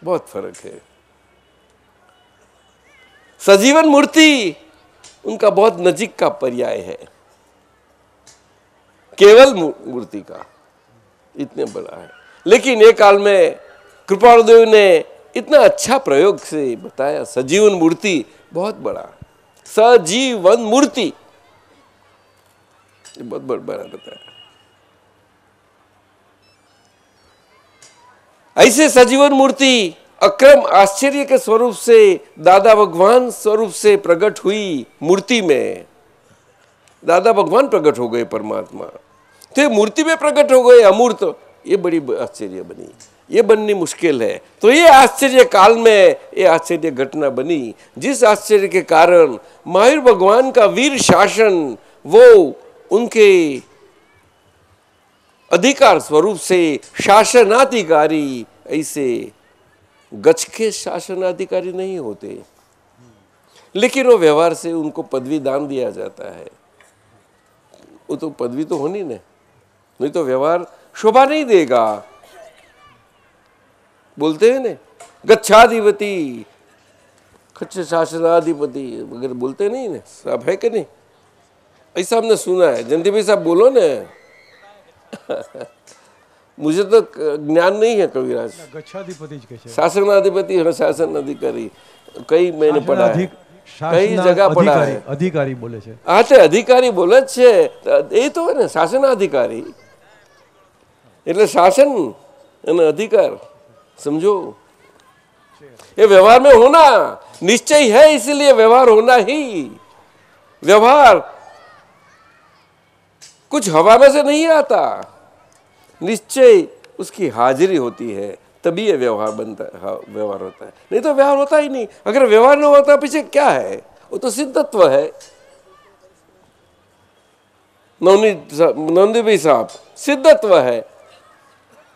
C: बहुत फर्क है। सजीवन मूर्ति उनका बहुत नजीक का पर्याय है, केवल मूर्ति का इतने बड़ा है। लेकिन एक काल में कृपालुदेव ने इतना अच्छा प्रयोग से बताया, सजीवन मूर्ति बहुत बड़ा, सजीवन मूर्ति बहुत बड़ा बताया। ऐसे सजीवन मूर्ति अक्रम आश्चर्य के स्वरूप से, दादा भगवान स्वरूप से प्रकट हुई मूर्ति में। दादा भगवान प्रकट हो गए, परमात्मा तो ये मूर्ति में प्रकट हो गए अमूर्त। ये बड़ी आश्चर्य बनी, ये बननी मुश्किल है। तो ये आश्चर्य काल में ये आश्चर्य घटना बनी, जिस आश्चर्य के कारण माहिर भगवान का वीर शासन वो उनके अधिकार स्वरूप से शासनाधिकारी, ऐसे गच्छ के शासनाधिकारी नहीं होते, लेकिन वो व्यवहार से उनको पदवी दान दिया जाता है। वो तो पदवी तो होनी ना, नहीं तो व्यवहार शोभा नहीं देगा। बोलते हैं ना गच्छाधिपति, खच्च शासनाधिपति वगैरह बोलते नहीं ना, सब है कि नहीं? ऐसा हमने सुना है। जयंती भाई साहब बोलो ना। मुझे तो ज्ञान नहीं है कविराज। शासनाधिपति और शासन अधिकारी कई मैंने पढ़ा है, कई जगह पढ़ा है।
A: अधिकारी बोले छे।
C: अच्छा, अधिकारी बोले छे, ये तो है ना शासनाधिकारी, એટલે શાસન અને अधिकार समझो। ये व्यवहार में होना निश्चय है, इसलिए व्यवहार होना ही। व्यवहार कुछ हवा में से नहीं आता, निश्चय उसकी हाजिरी होती है, तभी ये व्यवहार बनता है, व्यवहार होता है। नहीं तो व्यवहार होता ही नहीं। अगर व्यवहार नहीं होता पीछे क्या है? वो तो सिद्धत्व है। नंदी भाई साहब, सिद्धत्व है।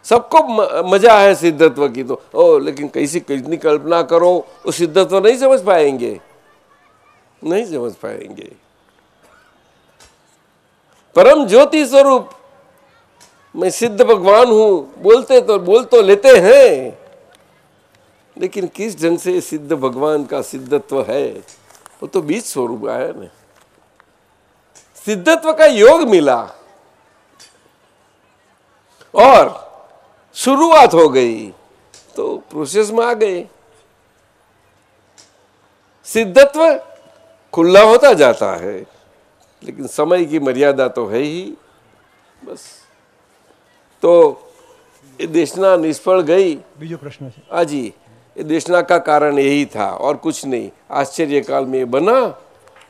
C: सबको मजा है सिद्धत्व की तो, ओ लेकिन कैसी कितनी कल्पना करो, वो सिद्धत्व नहीं समझ पाएंगे, नहीं समझ पाएंगे। परम ज्योति स्वरूप मैं सिद्ध भगवान हूं बोल तो लेते हैं, लेकिन किस ढंग से सिद्ध भगवान का सिद्धत्व है? वो तो बीज स्वरूप आया ना, सिद्धत्व का योग मिला और शुरुआत हो गई तो प्रोसेस में आ गए। सिद्धत्व खुला होता जाता है, लेकिन समय की मर्यादा तो है ही बस। तो ये देशना निष्फल गई।
A: बीजो प्रश्न है
C: आजी, ये देशना का कारण यही था और कुछ नहीं। आश्चर्य काल में बना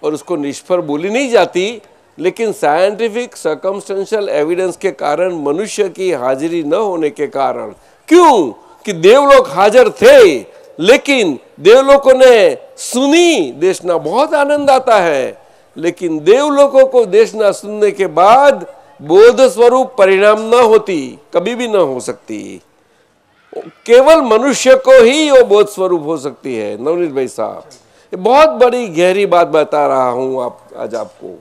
C: और उसको निष्फल बोली नहीं जाती, लेकिन साइंटिफिक सर्कमस्टेंशियल एविडेंस के कारण, मनुष्य की हाजिरी न होने के कारण, क्यों कि देवलोक हाजिर थे, लेकिन देवलोकों ने सुनी देशना, बहुत आनंद आता है, लेकिन देवलोकों को देशना सुनने के बाद बोध स्वरूप परिणाम न होती, कभी भी न हो सकती। केवल मनुष्य को ही वो बोध स्वरूप हो सकती है। नवनीत भाई साहब, ये बहुत बड़ी गहरी बात बता रहा हूं आज आपको,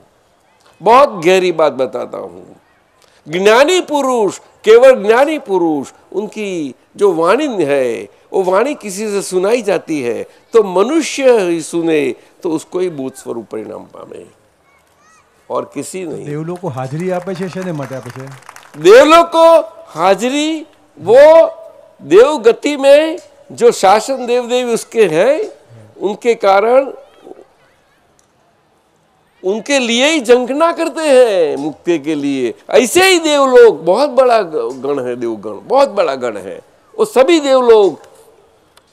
C: बहुत गहरी बात बताता हूं। ज्ञानी पुरुष केवल ज्ञानी पुरुष, उनकी जो वाणी है वो वाणी किसी से सुनाई जाती है तो मनुष्य ही सुने तो उसको ही भूत स्वरूप परिणाम पामे और किसी नहीं।
A: દેવલોકો હાજરી આપે છે શેને માટે આપે છે?
C: देवलों को हाजिरी वो देव गति में जो शासन देव देवी उसके हैं उनके कारण उनके लिए ही झंखना करते हैं मुक्ति के लिए। ऐसे ही देवलोक बहुत बड़ा गण है, देवगण बहुत बड़ा गण है। वो सभी देवलोक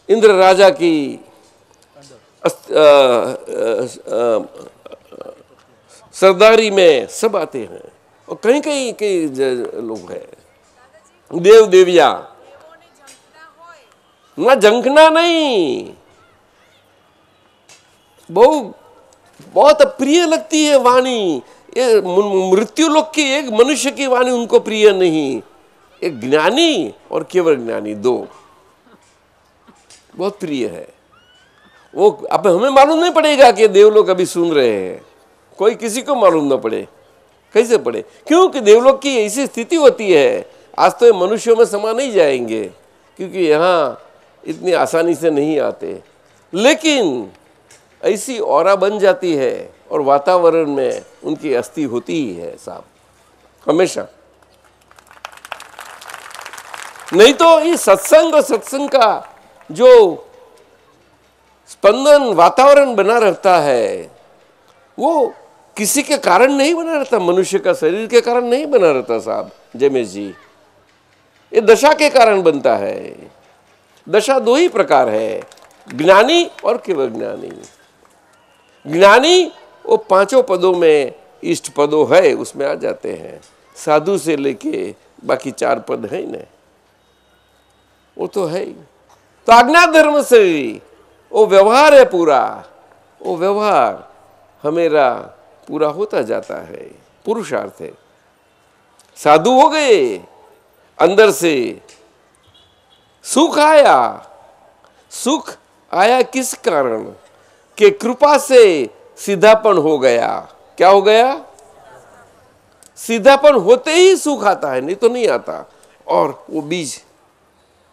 C: इंद्र राजा की सरदारी में सब आते हैं और कहीं कहीं कई लोग हैं देव देविया ना झंखना नहीं। बहुत प्रिय लगती है वाणी। ये मृत्यु लोक की एक मनुष्य की वाणी उनको प्रिय नहीं, एक ज्ञानी और केवल ज्ञानी दो बहुत प्रिय है। वो अब हमें मालूम नहीं पड़ेगा कि देवलोक अभी सुन रहे हैं, कोई किसी को मालूम ना पड़े, कैसे पड़े? क्योंकि देवलोक की ऐसी स्थिति होती है। आज तो ये मनुष्यों में समा नहीं जाएंगे क्योंकि यहाँ इतनी आसानी से नहीं आते, लेकिन ऐसी औरा बन जाती है और वातावरण में उनकी अस्थि होती ही है साहब हमेशा। नहीं तो ये सत्संग और सत्संग का जो स्पंदन वातावरण बना रहता है वो किसी के कारण नहीं बना रहता, मनुष्य का शरीर के कारण नहीं बना रहता साहब जमेश जी। ये दशा के कारण बनता है। दशा दो ही प्रकार है, ज्ञानी और केवल ज्ञानी। ज्ञानी वो पांचों पदों में इष्ट पदों है उसमें आ जाते हैं, साधु से लेके बाकी 4 पद है ना, वो तो है ही। तो आज्ञा धर्म से वो व्यवहार है पूरा, वो व्यवहार हमेरा पूरा होता जाता है, पुरुषार्थ है। साधु हो गए, अंदर से सुख आया। सुख आया किस कारण? कि कृपा से सीधापन हो गया। क्या हो गया? सीधापन होते ही सुख आता है, नहीं तो नहीं आता। और वो बीज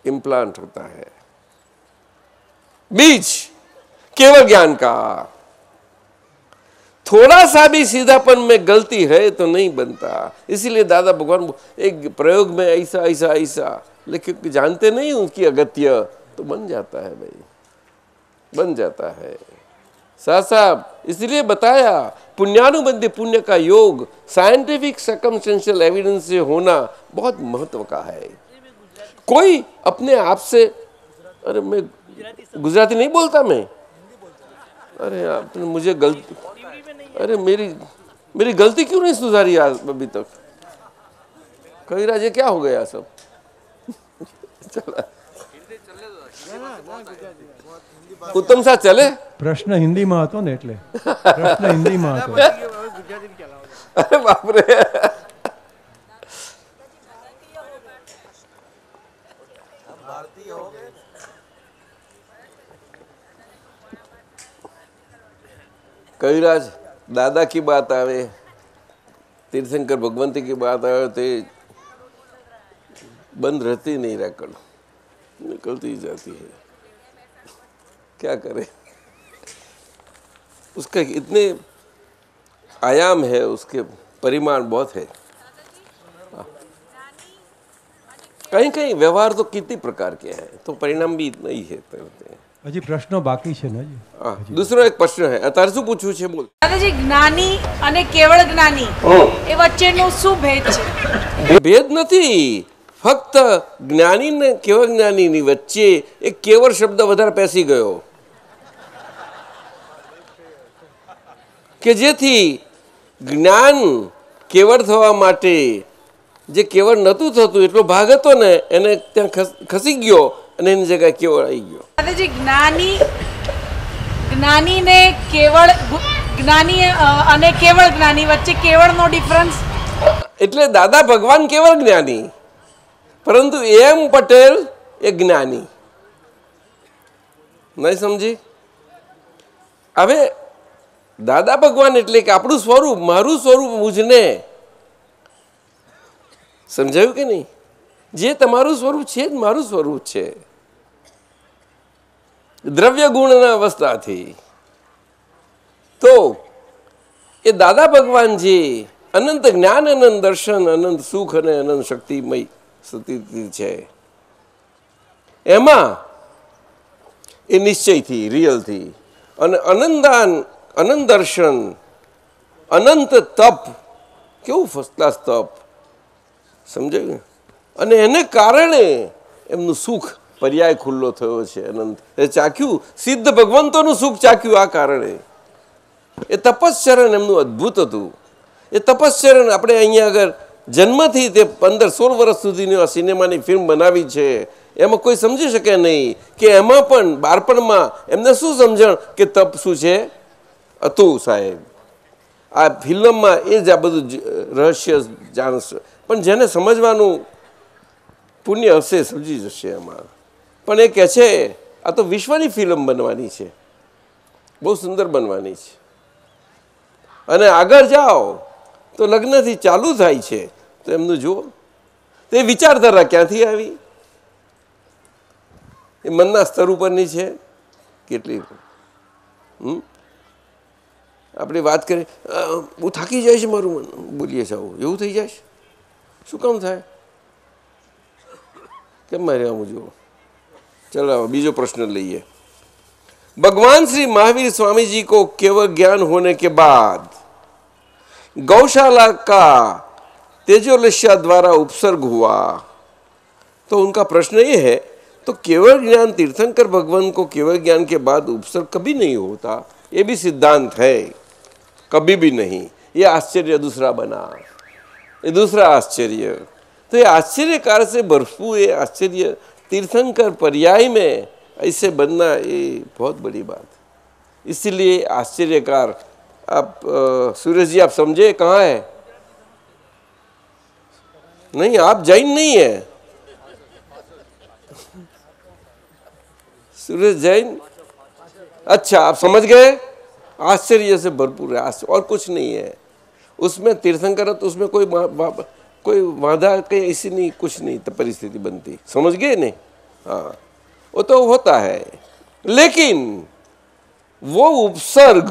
C: इम्प्लांट होता है, बीज केवल ज्ञान का। थोड़ा सा भी सीधापन में गलती है तो नहीं बनता। इसीलिए दादा भगवान एक प्रयोग में ऐसा ऐसा ऐसा, लेकिन जानते नहीं उनकी अगत्य, तो बन जाता है भाई, बन जाता है साहब। इसलिए बताया पुण्यानुबंधी, पुण्य का योग साइंटिफिक सर्कमस्टेंशियल एविडेंस से होना बहुत महत्व का है। कोई अपने आप से, अरे मैं गुजराती नहीं बोलता मैं, अरे आपने मुझे गलती, अरे मेरी गलती क्यों नहीं सुधारी आज अभी तक? कही राजे क्या हो गया सब? चला उत्तम सा चले।
A: પ્રશ્ન હિન્દીમાં હતો ને એટલે પ્રશ્ન હિન્દીમાં હતો.
C: અરે બાપરે, कविराज दादा की बात आवे, तीर्थंकर भगवंती की बात आवे तो बंद रहती नहीं, रैकड़ निकलती जाती है। क्या करे, उसके इतने आयाम है, उसके परिमाण बहुत है। कहीं कहीं व्यवहार तो कितनी प्रकार के हैं, तो परिणाम भी इतना ही है।
A: હજી પ્રશ્નો બાકી છે ને હજી.
C: दूसरो एक प्रश्न है, અત્યારે શું પૂછવું છે બોલ.
E: દાદાજી, જ્ઞાની અને કેવળ જ્ઞાની એ વચ્ચેનો શું ભેદ છે?
C: ભેદ નથી, ફક્ત જ્ઞાની ને કેવળ જ્ઞાનીની વચ્ચે એક કેવળ શબ્દ વધારે પેસી ગયો કે જેથી જ્ઞાન કેવળ થવા માટે જે કેવળ નહોતું થતું એટલો ભાગ હતો ને એને ત્યાં ખસી ગયો અને એની જગ્યાએ કેવળ આવી ગયો.
E: દાદાજી, જ્ઞાની ને કેવળ જ્ઞાની અને કેવળ જ્ઞાની વચ્ચે કેવળનો ડિફરન્સ
C: એટલે દાદા ભગવાન કેવળ જ્ઞાની, પરંતુ એમ પટેલ એ જ્ઞાની. નહીં સમજી? હવે દાદા ભગવાન એટલે કે આપણું સ્વરૂપ, મારું સ્વરૂપ મુજને સમજાયું કે નહીં? જે તમારું સ્વરૂપ છે જ મારું સ્વરૂપ છે, દ્રવ્ય ગુણના અવસ્થાથી. તો એ દાદા ભગવાનજી અનંત જ્ઞાન, અનંત દર્શન, અનંત સુખ અને અનંત શક્તિમય સ્થિતિ છે. એમાં એ નિશ્ચયથી, રિયલથી, અને અનંદાન, અનંત દર્શન, અનંત તપ, કેવું ફર્સ્ટ ક્લાસ તપ, સમજાયું? અને એને કારણે એમનું સુખ પર્યાય ખુલ્લો થયો છે. અનંત એ ચાખ્યું, સિદ્ધ ભગવંતોનું સુખ ચાખ્યું આ કારણે. એ તપશ્ચરણ એમનું અદ્ભુત હતું. એ તપશ્ચરણ આપણે અહીંયા આગળ જન્મથી તે 15-16 વર્ષ સુધીની આ સિનેમાની ફિલ્મ બનાવી છે, એમાં કોઈ સમજી શકે નહીં કે એમાં પણ બાળપણમાં એમને શું સમજણ કે તપ શું છે હતું સાહેબ. આ ફિલ્મમાં એ જ આ બધું રહસ્ય જાણશે. પણ જેને સમજવાનું પુણ્ય હશે સમજી જશે એમાં. પણ એ કહે છે આ તો વિશ્વની ફિલ્મ બનવાની છે, બહુ સુંદર બનવાની છે, અને આગળ જાઓ તો લગ્નથી ચાલુ થાય છે. તો એમનું જુઓ, તે વિચારધારા ક્યાંથી આવી? એ મનના સ્તર ઉપરની છે. કેટલી આપણે વાત કરીએ, બહુ થાકી જાય છે મારું મન, બોલીએ છે આવું, એવું થઈ જાય છે. શું કામ થાય? કેમ મારે આવું જુઓ? चलो बीजो प्रश्न लीजिए. भगवान श्री महावीर स्वामी जी को केवल ज्ञान होने के बाद गौशाला का तेजोलस्या द्वारा उपसर्ग हुआ, तो उनका प्रश्न ये है तो केवल ज्ञान, तीर्थंकर भगवान को केवल ज्ञान के बाद उपसर्ग कभी नहीं होता, ये भी सिद्धांत है, कभी भी नहीं. ये आश्चर्य दूसरा बना, ये दूसरा आश्चर्य. तो ये आश्चर्यकार से भरपूर ये आश्चर्य तीर्थंकर पर्याय में ऐसे बनना ये बहुत बड़ी बात. इसलिए आश्चर्यकार. आप सूरज जी आप समझे कहाँ है? नहीं, आप जैन नहीं है. सूरज जैन? अच्छा, आप समझ गए. आश्चर्य से भरपूर है, और कुछ नहीं है उसमें. तीर्थंकर तो उसमें कोई बाधा कहीं ऐसी नहीं, कुछ नहीं तो परिस्थिति बनती. समझ गए नहीं? हाँ, वो तो होता है. लेकिन वो उपसर्ग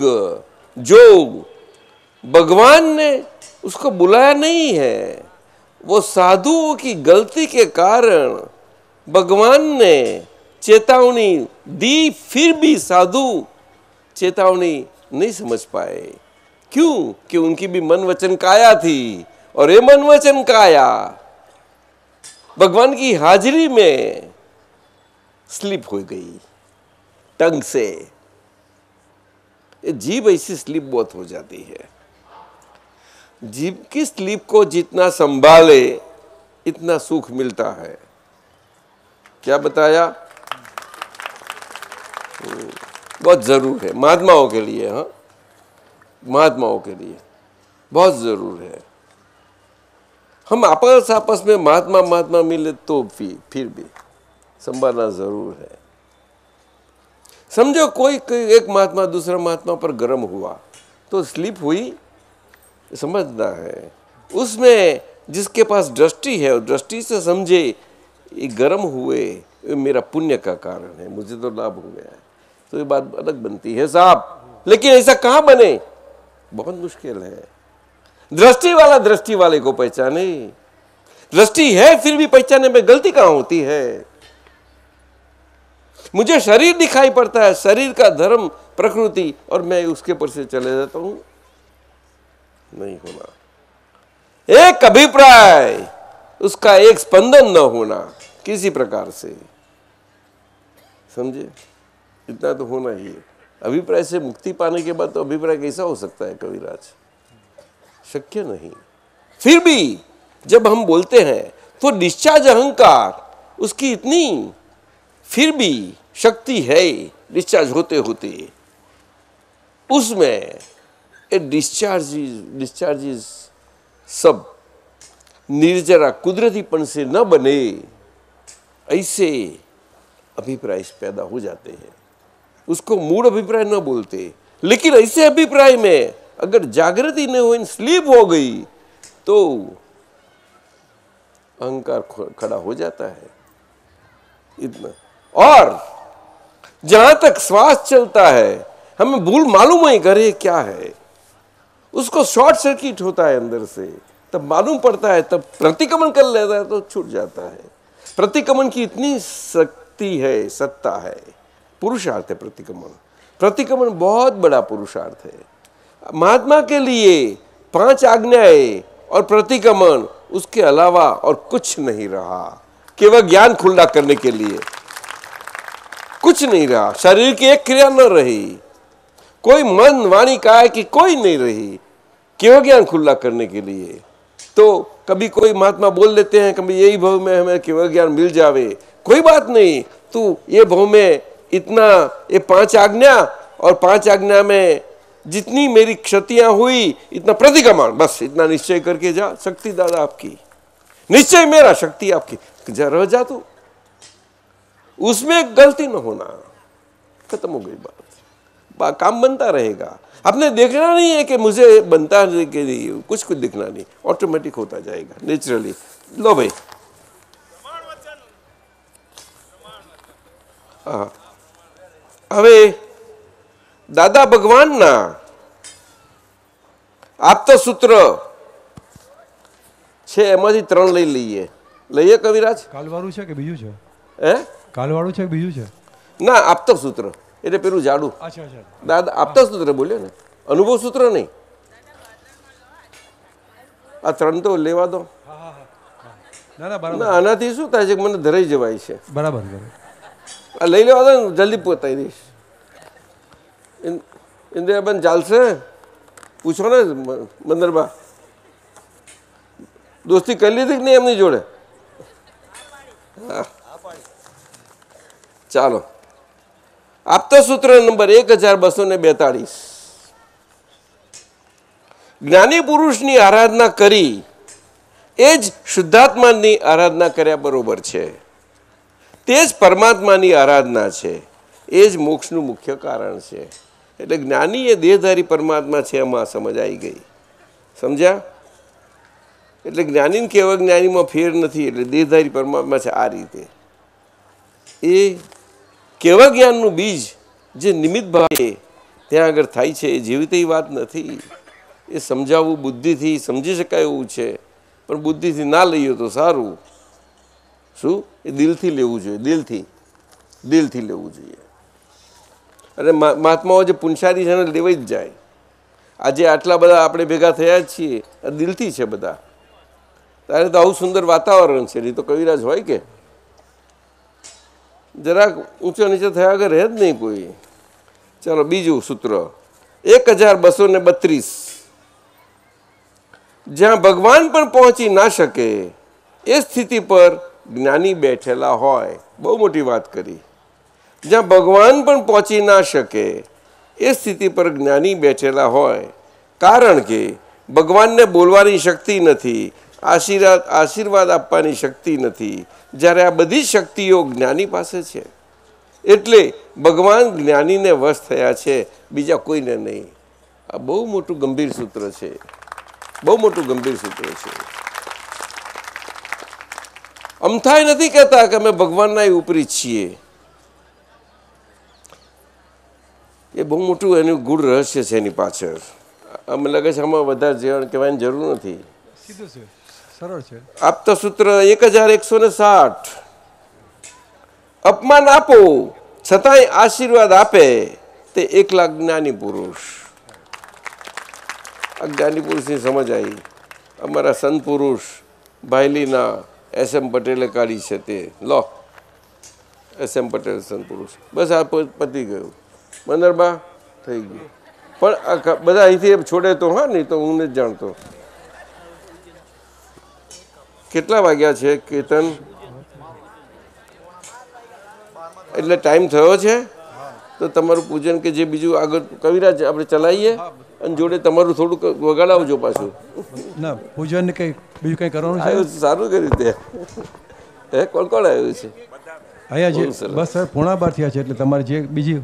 C: जो भगवान ने उसको बुलाया नहीं है, वो साधुओं की गलती के कारण भगवान ने चेतावनी दी, फिर भी साधु चेतावनी नहीं समझ पाए. क्यों? कि उनकी भी मन वचन काया थी, और ये मन वचन काया भगवान की हाजिरी में स्लिप हो गई टंग से. ये जीभ ऐसी स्लिप बहुत हो जाती है. जीभ की स्लिप को जितना संभाले इतना सुख मिलता है. क्या बताया? बहुत जरूर है महात्माओं के लिए. हाँ, महात्माओं के लिए बहुत जरूर है. हम आपस में महात्मा मिले तो फिर भी संभालना जरूर है. समझो कोई एक महात्मा दूसरा महात्मा पर गर्म हुआ तो स्लिप हुई, समझना है. उसमें जिसके पास दृष्टि है, दृष्टि से समझे ये गर्म हुए, ये मेरा पुण्य का कारण है, मुझे तो लाभ हो गया है, तो ये बात अलग बनती है साहब. लेकिन ऐसा कहाँ बने? बहुत मुश्किल है. दृष्टि वाला दृष्टि वाले को पहचाने. दृष्टि है फिर भी पहचाने में गलती कहाँ होती है? मुझे शरीर दिखाई पड़ता है, शरीर का धर्म, प्रकृति, और मैं उसके पर से चले जाता हूं. नहीं होना. एक अभिप्राय, उसका एक स्पंदन न होना किसी प्रकार से. समझे? इतना तो होना ही है. अभिप्राय से मुक्ति पाने के बाद तो अभिप्राय कैसा हो सकता है कविराज? शक्य नहीं. फिर भी जब हम बोलते हैं तो डिस्चार्ज अहंकार उसकी इतनी फिर भी शक्ति है, डिस्चार्ज होते होते उसमें डिस्चार्ज सब निर्जरा कुदरतीपन से न बने, ऐसे अभिप्राय पैदा हो जाते हैं. उसको मूड अभिप्राय न बोलते. लेकिन ऐसे अभिप्राय में अगर जागृति न हो, स्लीप हो गई, तो अहंकार खड़ा हो जाता है। इतना। और जहां तक श्वास चलता है हमें भूल मालूम ही करे क्या है, उसको शॉर्ट सर्किट होता है अंदर से, तब मालूम पड़ता है, तब प्रतिक्रमण कर लेता है तो छूट जाता है। प्रतिक्रमण की इतनी शक्ति है, सत्ता है, पुरुषार्थ है प्रतिक्रमण। प्रतिक्रमण बहुत बड़ा पुरुषार्थ है। महात्मा के लिए 5 आज्ञाएं और प्रतिक्रमण, उसके अलावा और कुछ नहीं रहा। केवल ज्ञान खुला करने के लिए कुछ नहीं रहा। शरीर की एक क्रिया न रही, कोई मन वाणी काय की कोई नहीं रही, केवल ज्ञान खुला करने के लिए। तो कभी कोई महात्मा बोल देते हैं कभी यही भव में हमें केवल ज्ञान मिल जावे, कोई बात नहीं, तू ये भव में इतना, ये 5 आज्ञा और 5 आज्ञा में जितनी मेरी क्षतियां हुई इतना प्रतिक्रमण, बस इतना निश्चय करके जा। शक्ति दादा आपकी, निश्चय मेरा, शक्ति आपकी, जा रह जा तू, उसमें गलती न होना। खत्म हो गई बात, काम बनता रहेगा। आपने देखना नहीं है कि मुझे बनता के लिए कुछ दिखना नहीं, ऑटोमेटिक होता जाएगा नेचुरली। लो भाई, हाँ, હવે દાદા ભગવાનના આપતા સૂત્ર છે, એમાંથી 3 લઈ લઈએ કવિરાજ?
A: કાલવાળું છે કે બીજું છે?
C: હે,
A: કાલવાળું છે કે બીજું છે?
C: ના, આપતા સૂત્ર એટલે પેલું જાડું.
A: અચ્છા અચ્છા,
C: દાદા આપતા સૂત્ર બોલ્યો ને, અનુભવ સૂત્ર નહીં. આ 3 તો લેવા દો.
A: ના ના બરાબર,
C: ના, આનાથી શું થાય છે કે મને ધરાઈ જવાય છે.
A: બરાબર,
C: આ લઈ લેવા દો ને, જલ્દી પતાવી દઈશ. ઇન્દિરાબેન ચાલશે? પૂછો ને મંદરબા, દોસ્તી કરી લીધી કે નહીં એમની જોડે? હા, ચાલો. આપતા સૂત્ર નંબર 1242. જ્ઞાની પુરુષની આરાધના કરી એ જ શુદ્ધાત્માની આરાધના કર્યા બરોબર છે. તે જ પરમાત્માની આરાધના છે, એ જ મોક્ષનું મુખ્ય કારણ છે. એટલે જ્ઞાની એ દેહધારી પરમાત્મા છે, એમાં સમજ આવી ગઈ. સમજ્યા? એટલે જ્ઞાની કેવળ જ્ઞાનીમાં ફેર નથી, એટલે દેહધારી પરમાત્મા છે. આ રીતે એ કેવળ જ્ઞાનનું બીજ જે નિમિત્ત ભાવે ત્યાં આગળ થાય છે, એ જેવી તેવી વાત નથી. એ સમજાવવું બુદ્ધિથી સમજી શકાય એવું છે, પણ બુદ્ધિથી ના લઈએ તો સારું. શું? એ દિલથી લેવું જોઈએ, દિલથી લેવું જોઈએ. અને મહાત્માઓ જે પુંસારી છે ને લેવાઈ જ જાય. આજે આટલા બધા આપણે ભેગા થયા જ છીએ, આ દિલથી છે બધા. તારે તો આવું સુંદર વાતાવરણ છે, નહીં તો કવિરાજ હોય કે? જરાક ઊંચો નીચે થયા વગર રહે જ નહીં કોઈ. ચાલો બીજું સૂત્ર 1232. જ્યાં ભગવાન પણ પહોંચી ના શકે એ સ્થિતિ પર જ્ઞાની બેઠેલા હોય. બહુ મોટી વાત કરી. જ્યાં ભગવાન પણ પહોંચી ના શકે એ સ્થિતિ પર જ્ઞાની બેઠેલા હોય, કારણ કે ભગવાનને બોલવાની શક્તિ નથી, આશીર્વાદ આપવાની શક્તિ નથી, જ્યારે આ બધી શક્તિઓ જ્ઞાની પાસે છે. એટલે ભગવાન જ્ઞાનીને વશ થયા છે, બીજા કોઈને નહીં. આ બહુ મોટું ગંભીર સૂત્ર છે, બહુ મોટું ગંભીર સૂત્ર છે. અમથાય નથી કહેતા કે અમે ભગવાનના ઉપરી છીએ. એ બહુ મોટું એનું ગૂઢ રહસ્ય છે એની પાછળ. અમને લાગે છે આમાં વધારે જીવન કહેવાની જરૂર નથી,
A: સીધું છે, સરળ છે.
C: આપતા સૂત્ર 1160. અપમાન આપો છતાંય આશીર્વાદ આપે તે એકલા જ્ઞાની પુરુષ. આ જ્ઞાની પુરુષની સમજ આવી. અમારા સંત પુરુષ ભાયલીના SM પટેલે કાઢી છે તે. લો, SM પટેલ સંત પુરુષ. બસ આ પતી ગયું. મંદરબા થઈ ગયું. પણ બધા અહીંથી છોડે તો હા, નહીં તો હું નથી જાણતો. કેટલા વાગ્યા છે કેતન? એટલે ટાઈમ થયો છે, તો તમારું પૂજન કે જે બીજું આગળ કવિરાજ આપણે ચલાવીએ, અને જોડે તમારું થોડુંક વગાડાવજો પાછું.
A: ના, પૂજન કંઈ બીજું કંઈ કરવાનું છે?
C: આવ્યું સારું કર્યું તે. હે, કોણ કોણ આવ્યું છે?
A: અહીંયા જે બસ સર 12:15 થયા છે, એટલે તમારે જે બીજી